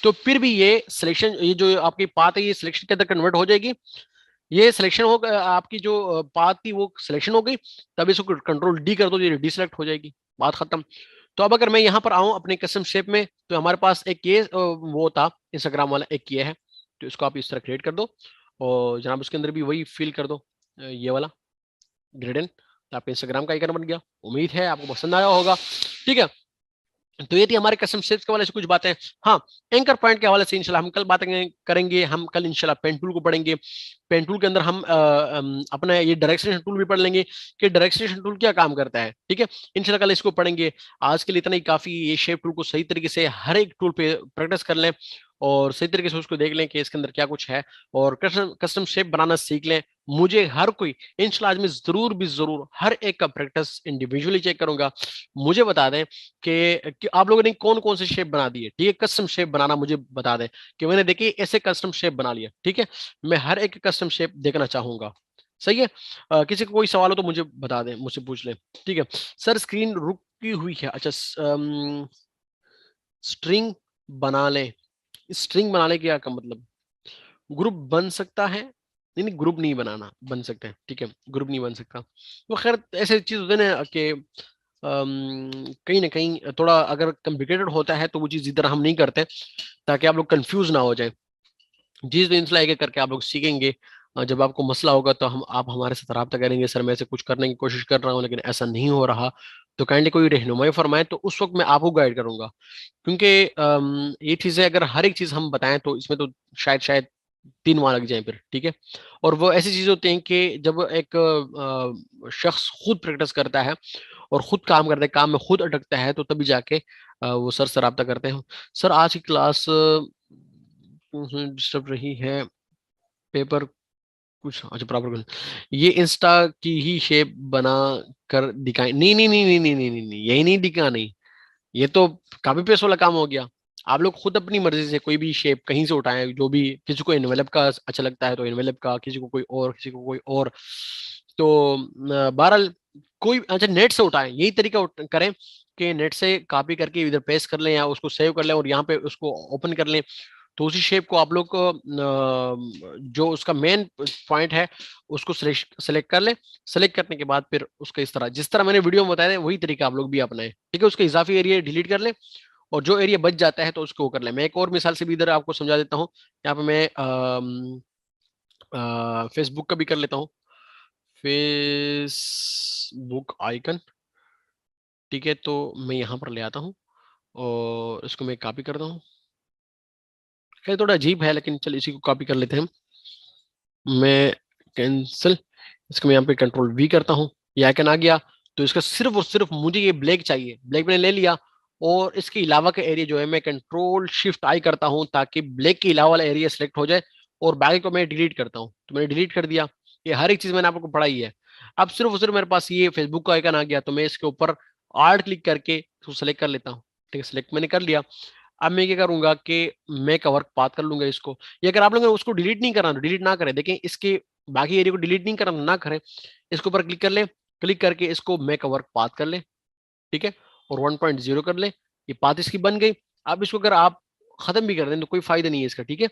तो फिर भी ये सिलेक्शन, ये जो आपकी पाथ है ये सिलेक्शन के अंदर कन्वर्ट हो जाएगी। ये सिलेक्शन हो आपकी जो पाथ थी वो सिलेक्शन हो गई, तब इसको कंट्रोल डी कर दो, ये डिसलेक्ट हो जाएगी, बात खत्म। तो अब अगर मैं यहाँ पर आऊं अपने कस्टम शेप में, तो हमारे पास एक ये वो था इंस्टाग्राम वाला, एक ये है। तो इसको आप इस तरह क्रिएट कर दो और जनाब उसके अंदर भी वही फिल कर दो, ये वाला ग्रेडेंट। तो आपका इंस्टाग्राम का आइकन बन गया। उम्मीद है आपको पसंद आया होगा। ठीक है, तो ये थी हमारे कस्टम शेप्स के हवाले से कुछ बातें। हाँ, एंकर पॉइंट के हवाले से इंशाल्लाह हम कल बातें करेंगे। हम कल इंशाल्लाह पेन टूल को पढ़ेंगे। पेन टूल के अंदर हम अपना ये डायरेक्शन टूल भी पढ़ लेंगे कि डायरेक्शन टूल क्या काम करता है। ठीक है, इंशाल्लाह कल इसको पढ़ेंगे। आज के लिए इतना ही काफी। ये शेप टूल को सही तरीके से हर एक टूल पे प्रैक्टिस कर लें और सही तरीके से उसको देख लें कि इसके अंदर क्या कुछ है, और कस्टम कस्टम शेप बनाना सीख लें। मुझे हर कोई इंशाल्लाह आज मैं जरूर भी जरूर हर एक का प्रैक्टिस इंडिविजुअली चेक करूंगा। मुझे बता दें कि आप लोगों ने कौन कौन से शेप बना दिए। ठीक है, कस्टम शेप बनाना मुझे बता दें कि मैंने देखिए ऐसे कस्टम शेप बना लिया। ठीक है, मैं हर एक कस्टम शेप देखना चाहूंगा। सही है। किसी को कोई सवाल हो तो मुझे बता दें, मुझसे पूछ लें। ठीक है सर, स्क्रीन रुकी हुई है। अच्छा, स्ट्रिंग बना लें। स्ट्रिंग बनाने का क्या मतलब? ग्रुप बन सकता है? नहीं नहीं, ग्रुप नहीं बनाना, बन सकते हैं। ठीक है, ग्रुप नहीं बन सकता। तो खैर ऐसे चीज होते हैं ना कि कहीं ना कहीं थोड़ा अगर कॉम्प्लिकेटेड होता है तो वो चीज इधर हम नहीं करते ताकि आप लोग कंफ्यूज ना हो जाए। चीज तो इंसला एक करके आप लोग सीखेंगे। जब आपको मसला होगा तो हम आप हमारे साथ रब्ता करेंगे, सर मैं ऐसे कुछ करने की कोशिश कर रहा हूँ लेकिन ऐसा नहीं हो रहा, तो काइंडली कोई रहनुमाई फरमाए, तो उस वक्त मैं आपको गाइड करूंगा। क्योंकि ये चीजें अगर हर एक चीज हम बताएं तो इसमें तो शायद शायद 3 माह लग जाए फिर। ठीक है, और वो ऐसी चीज होती हैं कि जब एक शख्स खुद प्रैक्टिस करता है और खुद काम करता है, काम में खुद अटकता है, तो तभी जाके वो सर से रब्ता करते हैं। सर आज की क्लास डिस्टर्ब रही है, पेपर कुछ अच्छा प्रॉपर, ये इंस्टा की ही शेप बना कर दिखाई। नहीं नहीं नहीं नहीं नहीं नहीं नहीं नहीं, यही नहीं दिखा नहीं। ये तो कॉपी पेस्ट वाला काम हो गया। आप लोग खुद अपनी मर्जी से कोई भी शेप कहीं से उठाएं, जो भी किसी को इन्वेलप का अच्छा लगता है तो इन्वेलप का, किसी को कोई और, किसी को कोई और। तो बहरहाल कोई अच्छा नेट से उठाएं, यही तरीका करें कि नेट से कॉपी करके इधर पेस्ट कर लें या उसको सेव कर लें और यहाँ पे उसको ओपन कर लें। तो उसी शेप को आप लोग को जो उसका मेन पॉइंट है उसको सेलेक्ट कर ले। सेलेक्ट करने के बाद फिर उसका इस तरह जिस तरह मैंने वीडियो में बताया है वही तरीका आप लोग भी अपनाएं। ठीक है, उसका इजाफी एरिया डिलीट कर ले और जो एरिया बच जाता है तो उसको कर ले। मैं एक और मिसाल से भी इधर आपको समझा देता हूँ। यहाँ पे मैं फेसबुक का भी कर लेता हूँ, फेसबुक आइकन। ठीक है, तो मैं यहाँ पर ले आता हूँ और इसको मैं कॉपी करता हूँ। खैर थोड़ा अजीब है लेकिन चल इसी को कॉपी कर लेते हैं। मैं कैंसिल, इसको मैं यहाँ पे कंट्रोल वी करता हूँ, ये आइकन आ गया। तो इसका सिर्फ और सिर्फ मुझे ये ब्लैक चाहिए, ब्लैक मैंने ले लिया। और इसके अलावा का एरिया जो है मैं कंट्रोल शिफ्ट आई करता हूँ ताकि ब्लैक के अलावा वाला एरिया सेलेक्ट हो जाए और बाकी को मैं डिलीट करता हूँ। तो मैंने डिलीट कर दिया। ये हर एक चीज मैंने आपको पढ़ाई है। अब सिर्फ और सिर्फ मेरे पास ये फेसबुक का आइकन आ गया, तो मैं इसके ऊपर आर्ट क्लिक करके इसको सेलेक्ट कर लेता हूँ। ठीक है, सेलेक्ट मैंने कर लिया। अब मैं क्या करूंगा कि मैं का वर्क पाथ कर लूंगा इसको। ये अगर आप लोगों ने उसको डिलीट नहीं करना तो डिलीट ना करें, देखें इसके बाकी एरिया को डिलीट नहीं करना ना करें। इसके ऊपर क्लिक कर ले, क्लिक करके इसको मेक अ वर्क पाथ कर ले। ठीक है, और 1.0 कर ले। ये पाथ इसकी बन गई। अब इसको अगर आप खत्म भी कर दें तो कोई फायदा नहीं है इसका। ठीक है,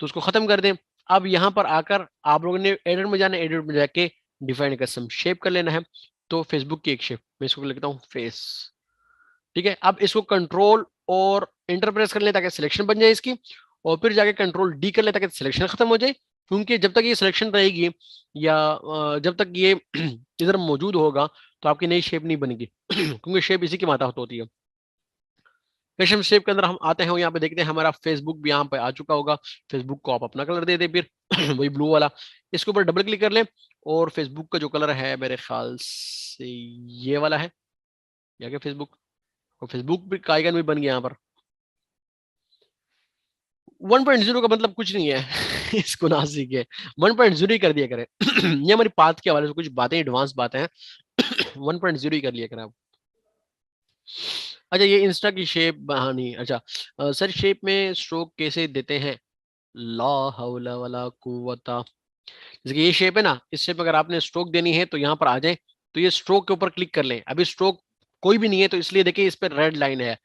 तो उसको खत्म कर दें। अब यहाँ पर आकर आप लोगों ने एडिट में जाना है, एडिट में जाके डिफाइन कस्टम शेप कर लेना है। तो फेसबुक की एक शेप मैं इसको लिखता हूँ फेस। ठीक है, अब इसको कंट्रोल और इंटर प्रेस कर लें ताकि सिलेक्शन बन जाए इसकी, और फिर जाके कंट्रोल डी कर लें ताकि सिलेक्शन खत्म हो जाए। क्योंकि जब तक ये सिलेक्शन रहेगी या जब तक ये इधर मौजूद होगा तो आपकी नई शेप नहीं बनेगी क्योंकि शेप इसी की माता होती है। कस्टम शेप के अंदर हम आते हैं और यहाँ पे देखते हैं हमारा फेसबुक भी यहाँ पे आ चुका होगा। फेसबुक को आप अपना कलर दे दे फिर वही ब्लू वाला। इसके ऊपर डबल क्लिक कर लें और फेसबुक का जो कलर है मेरे ख्याल से ये वाला है, या क्या फेसबुक, और फेसबुक भी का आइकन भी बन गया यहाँ पर। 1.0 का मतलब कुछ नहीं है इसको ना सीखे, 1.0 ही कर दिया करें ये हमारी पाथ के हवाले से कुछ बातें एडवांस बातें हैं 1.0 ही कर लिया करें आप। अच्छा, ये इंस्टा की शेप, हाँ नहीं, अच्छा सर शेप में स्ट्रोक कैसे देते हैं? ला हौला वला कुव्वता। जैसे कि ये शेप है ना, इस शेप में अगर आपने स्ट्रोक देनी है तो यहाँ पर आ जाए, तो ये स्ट्रोक के ऊपर क्लिक कर लें। अभी स्ट्रोक कोई भी नहीं है तो इसलिए देखिए इस पर रेड लाइन है।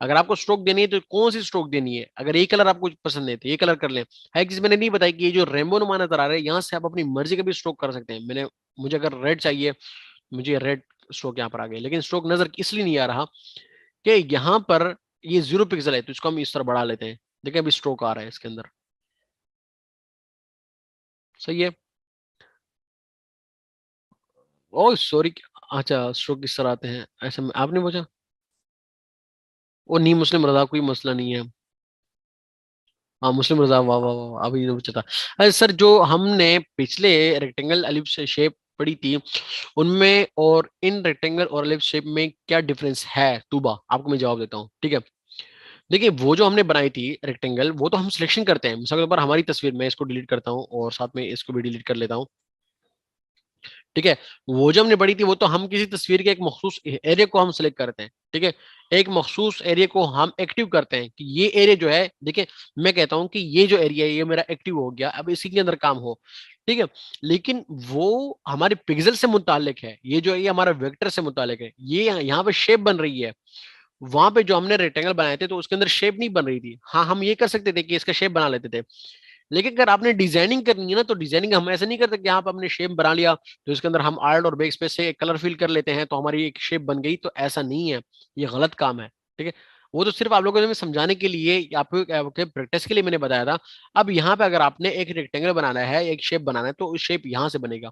अगर आपको स्ट्रोक देनी है तो कौन सी स्ट्रोक देनी है, अगर ये कलर आपको पसंद है तो ये कलर कर लें। है एक चीज मैंने नहीं बताई कि ये जो रेनबो नुमा नजर आ रहा है यहाँ से आप अपनी मर्जी का भी स्ट्रोक कर सकते हैं। मुझे अगर रेड चाहिए, मुझे रेड स्ट्रोक यहाँ पर आ गया, लेकिन स्ट्रोक नजर इसलिए नहीं आ रहा कि यहाँ पर ये 0 पिक्सल है, तो इसको हम इस तरह बढ़ा लेते हैं। देखिए अभी स्ट्रोक आ रहा है इसके अंदर। सही है। ओ सॉरी, अच्छा स्ट्रोक किस तरह आते हैं ऐसा आपने पूछा। वो नहीं, मुस्लिम रजा कोई मसला नहीं है। हाँ मुस्लिम रजा, वाह वाह वाह, अभी तो पूछा था। अरे सर, जो हमने पिछले रेक्टेंगल एलिप शेप पढ़ी थी, उनमें और इन रेक्टेंगल और एलिप शेप में क्या डिफरेंस है तूबा, आपको मैं जवाब देता हूँ, ठीक है। देखिए, वो जो हमने बनाई थी रेक्टेंगल, वो तो हम सिलेक्शन करते हैं, मिसाल के तौर पर हमारी तस्वीर, मैं इसको डिलीट करता हूँ और साथ में इसको भी डिलीट कर लेता हूँ, ठीक है। वो जो हमने पढ़ी थी, वो तो हम किसी तस्वीर के एक मखसूस एरिया को हम सिलेक्ट करते हैं, ठीक है। एक मखसूस एरिया को हम एक्टिव करते हैं कि ये एरिया जो है, देखिए, मैं कहता हूं कि ये जो एरिया है ये मेरा एक्टिव हो गया, अब इसी के अंदर काम हो, ठीक है। लेकिन वो हमारे पिक्सल से मुतालिक है, ये जो है ये हमारा वेक्टर से मुतालिक है, ये यहाँ पे शेप बन रही है। वहां पे जो हमने रेक्टेंगल बनाए थे तो उसके अंदर शेप नहीं बन रही थी। हाँ, हम ये कर सकते थे कि इसका शेप बना लेते थे, लेकिन अगर आपने डिजाइनिंग करनी है ना, तो डिजाइनिंग हम ऐसे नहीं करते कि यहाँ पे हमने शेप बना लिया तो इसके अंदर हम आर्ट और बैक स्पेस से कलर फिल कर लेते हैं तो हमारी एक शेप बन गई, तो ऐसा नहीं है, ये गलत काम है, ठीक है। वो तो सिर्फ आप लोगों को समझाने के लिए, आपके प्रैक्टिस के लिए मैंने बताया था। अब यहाँ पे अगर आपने एक रेक्टेंगल बनाना है, एक शेप बनाना है, तो उस शेप यहाँ से बनेगा।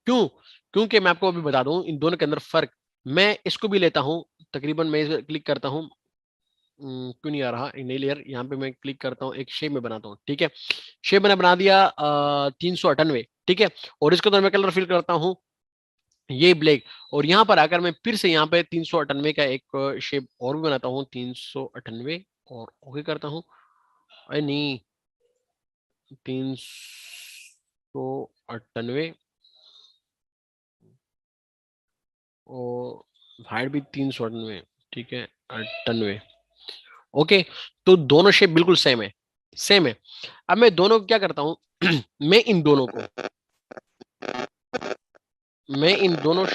क्यों? क्योंकि मैं आपको अभी बता दूं इन दोनों के अंदर फर्क। मैं इसको भी लेता हूँ, तकरीबन मैं क्लिक करता हूँ, क्यों नहीं आ रहा एक नई लेयर, यहाँ पे मैं क्लिक करता हूँ, एक शेप में बनाता हूँ, ठीक है। शेप मैंने बना दिया 398, ठीक है। और इसके अंदर मैं कलर फिल करता हूँ ये ब्लैक, और यहाँ पर आकर मैं फिर से यहाँ पे 398 का एक शेप और भी बनाता हूँ, 398, और ओके करता हूँ। अरे नहीं, 398, और हाइट भी 398, ठीक है, 98, ओके। तो दोनों शेप बिल्कुल सेम है, सेम है। अब मैं दोनों को क्या करता हूँ मैं इन दोनों को, मैं इन दोनों हो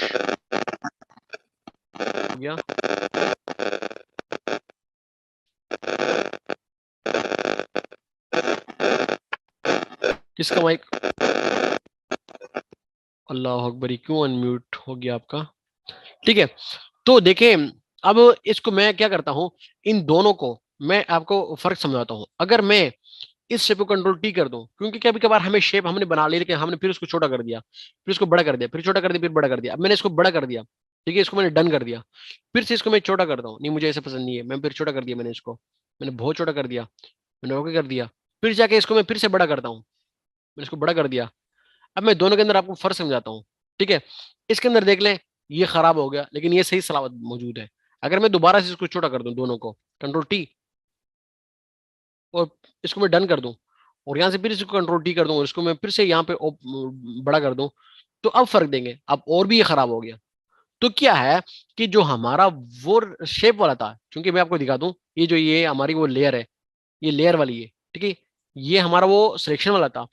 गया, किसका माइक, अल्लाह अकबर, क्यों अनम्यूट हो गया आपका, ठीक है। तो देखें, अब इसको मैं क्या करता हूं, इन दोनों को मैं आपको फर्क समझाता हूं। अगर मैं इस शेप को कंट्रोल टी कर दूं, क्योंकि कभी कभार हमें शेप हमने बना ली लेकिन हमने फिर उसको छोटा कर दिया, फिर उसको बड़ा कर दिया, फिर छोटा कर दिया, फिर बड़ा कर दिया। अब मैंने इसको बड़ा कर दिया, ठीक है, इसको मैंने डन कर दिया, फिर से इसको मैं छोटा करता हूँ, नहीं मुझे ऐसे पसंद नहीं है, मैं फिर छोटा कर दिया, मैंने इसको, मैंने बहुत छोटा कर दिया, मैंने ओके कर दिया, फिर जाके इसको मैं फिर से बड़ा करता हूँ, मैंने इसको बड़ा कर दिया। अब मैं दोनों के अंदर आपको फर्क समझाता हूँ, ठीक है। इसके अंदर देख लें, ये खराब हो गया लेकिन ये सही सलामत मौजूद है। अगर मैं दोबारा से इसको छोटा कर दूं, दोनों को कंट्रोल टी, और इसको मैं डन कर दूं, और यहाँ से फिर इसको कंट्रोल टी कर दूं, और इसको मैं फिर से यहाँ पे बड़ा कर दूं, तो अब फर्क देंगे, अब और भी ये खराब हो गया। तो क्या है कि जो हमारा वो शेप वाला था, क्योंकि मैं आपको दिखा दूं, ये जो ये हमारी वो लेयर है, ये लेयर वाली है, ठीक है, ये हमारा वो सिलेक्शन वाला था,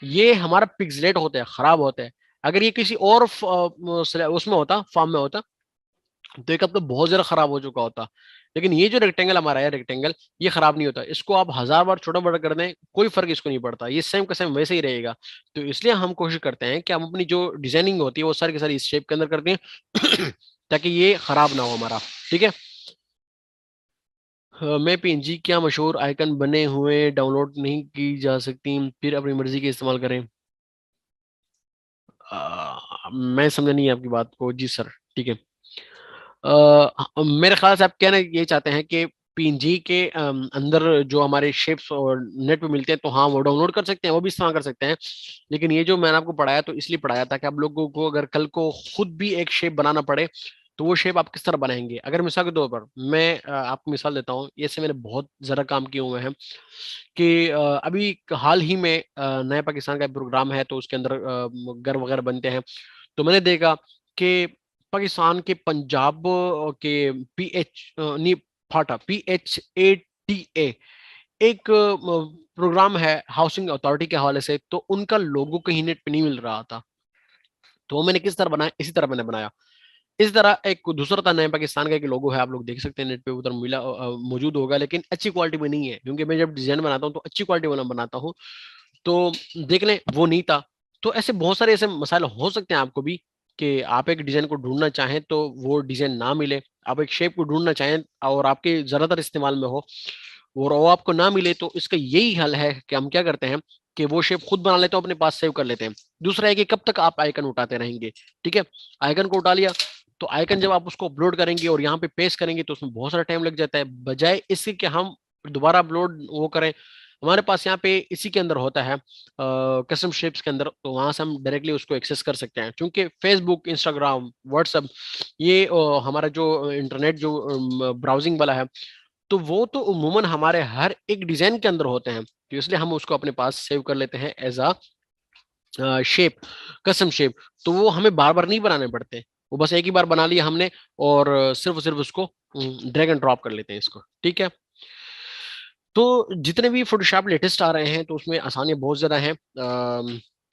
ये हमारा पिक्सलेट होता है, खराब होता है। अगर ये किसी और उसमें होता, फॉर्म में होता, तो एक अब तो बहुत ज्यादा खराब हो चुका होता। लेकिन ये जो रेक्टेंगल हमारा है, रेक्टेंगल, ये खराब नहीं होता, इसको आप 1000 बार छोटा बड़ा कर दें, कोई फर्क इसको नहीं पड़ता, ये सेम का सेम वैसे ही रहेगा। तो इसलिए हम कोशिश करते हैं कि हम अपनी जो डिजाइनिंग होती है वो सारी की सारी इस शेप के अंदर करते हैं ताकि ये खराब ना हो हमारा, ठीक है। मैं पीएनजी क्या मशहूर आइकन बने हुए डाउनलोड नहीं की जा सकती, फिर अपनी मर्जी के इस्तेमाल करें। मैं समझा नहीं आपकी बात को जी सर, ठीक है। मेरे ख्याल से आप कहना ये चाहते हैं कि पीएनजी के अंदर जो हमारे शेप्स और नेट पे मिलते हैं, तो हाँ वो डाउनलोड कर सकते हैं, वो भी इस्तेमाल कर सकते हैं। लेकिन ये जो मैंने आपको पढ़ाया तो इसलिए पढ़ाया था कि आप लोगों को अगर कल को खुद भी एक शेप बनाना पड़े, तो वो शेप आप किस तरह बनाएंगे। अगर मिसाल के तौर पर मैं आपको मिसाल देता हूँ, ये से मैंने बहुत ज़्यादा काम किए हुए हैं कि अभी हाल ही में नया पाकिस्तान का एक प्रोग्राम है, तो उसके अंदर घर वगैरह बनते हैं। तो मैंने देखा कि पाकिस्तान के पंजाब के PH नहीं, फाटा PHATA एक प्रोग्राम है हाउसिंग अथॉरिटी के हवाले से, तो उनका लोगो कहीं नेट पे नहीं मिल रहा था। तो वो मैंने किस तरह बनाया, इसी तरह मैंने बनाया। इस तरह एक दूसरा था नया पाकिस्तान का एक लोगो है, आप लोग देख सकते हैं नेट पे, उधर मिला मौजूद होगा, लेकिन अच्छी क्वालिटी में नहीं है, क्योंकि मैं जब डिजाइन बनाता हूँ तो अच्छी क्वालिटी वाला बनाता हूँ। तो देख लें, वो नहीं था। तो ऐसे बहुत सारे ऐसे मसाइल हो सकते हैं आपको भी, कि आप एक डिजाइन को ढूंढना चाहें तो वो डिजाइन ना मिले, आप एक शेप को ढूंढना चाहें और आपके ज्यादातर इस्तेमाल में हो और वो आपको ना मिले, तो इसका यही हल है कि हम क्या करते हैं कि वो शेप खुद बना लेते हैं, अपने पास सेव कर लेते हैं। दूसरा है कि कब तक आप आइकन उठाते रहेंगे। ठीक है, आइकन को उठा लिया तो आइकन जब आप उसको अपलोड करेंगे और यहाँ पे पेस्ट करेंगे तो उसमें बहुत सारा टाइम लग जाता है, बजाय इसके कि हम दोबारा अपलोड वो करें। हमारे पास यहाँ पे इसी के अंदर होता है कस्टम शेप्स के अंदर, तो वहां से हम डायरेक्टली उसको एक्सेस कर सकते हैं। क्योंकि फेसबुक, इंस्टाग्राम, व्हाट्सअप, ये हमारा जो इंटरनेट जो ब्राउजिंग वाला है, तो वो तो उमूमन हमारे हर एक डिजाइन के अंदर होते हैं, तो इसलिए हम उसको अपने पास सेव कर लेते हैं as a shape, custom shape. तो वो हमें बार बार नहीं बनाने पड़ते, वो बस एक ही बार बना लिया हमने और सिर्फ सिर्फ उसको ड्रैग एंड ड्रॉप कर लेते हैं इसको। ठीक है, तो जितने भी फोटोशॉप लेटेस्ट आ रहे हैं तो उसमें आसानियां बहुत ज्यादा हैं।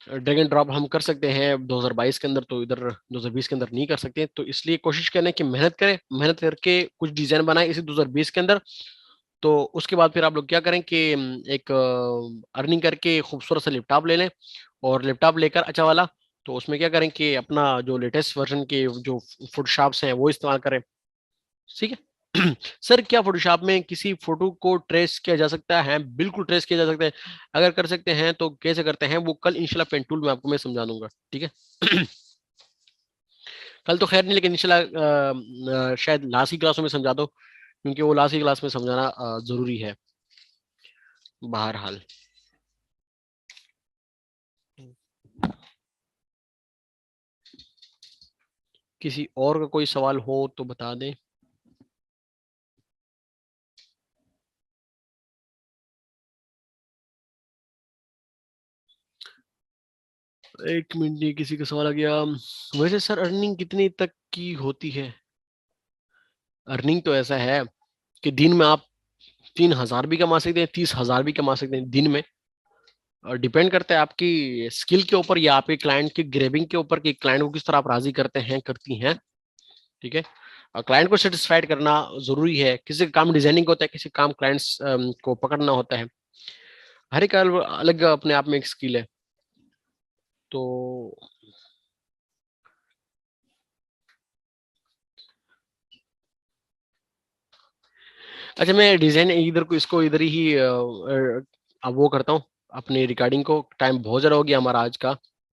ड्रैग एंड ड्रॉप हम कर सकते हैं 2022 के अंदर, तो इधर 2020 के अंदर नहीं कर सकते, तो इसलिए कोशिश करें कि मेहनत करें, मेहनत करके कुछ डिजाइन बनाए इसी 2020 के अंदर। तो उसके बाद फिर आप लोग क्या करें कि एक अर्निंग करके खूबसूरत सा लैपटॉप ले लें, और लैपटॉप लेकर अच्छा वाला, तो उसमें क्या करें कि अपना जो लेटेस्ट वर्जन के जो फोटोशॉप्स हैं वो इस्तेमाल करें। ठीक है। सर क्या फोटोशॉप में किसी फोटो को ट्रेस किया जा सकता है? बिल्कुल ट्रेस किया जा सकता है। अगर कर सकते हैं तो कैसे करते हैं वो कल इंशाल्लाह पेन टूल में आपको मैं समझा दूंगा। ठीक है। कल तो खैर नहीं, लेकिन इंशाल्लाह शायद लास्ट की क्लासों में समझा दो, क्योंकि वो लास्ट की क्लास में समझाना जरूरी है बहरहाल। किसी और का कोई सवाल हो तो बता दें। एक मिनट, ये किसी का सवाल आ गया। वैसे सर अर्निंग कितनी तक की होती है? अर्निंग तो ऐसा है कि दिन में आप 3,000 भी कमा सकते हैं, 30,000 भी कमा सकते हैं दिन में। और डिपेंड करता है आपकी स्किल के ऊपर या आपके क्लाइंट की ग्रेबिंग के ऊपर कि क्लाइंट को किस तरह आप राजी करते हैं, करती हैं। ठीक है, और क्लाइंट को सेटिस्फाइड करना जरूरी है। किसी का काम डिजाइनिंग होता है, किसी का काम क्लाइंट्स को पकड़ना होता है। हर एक अलग अपने आप में एक स्किल है। तो अच्छा, मैं डिजाइन इधर को इसको इधर ही अब वो करता हूँ, अपनी रिकॉर्डिंग को। टाइम बहुत ज्यादा हो गया हमारा आज का।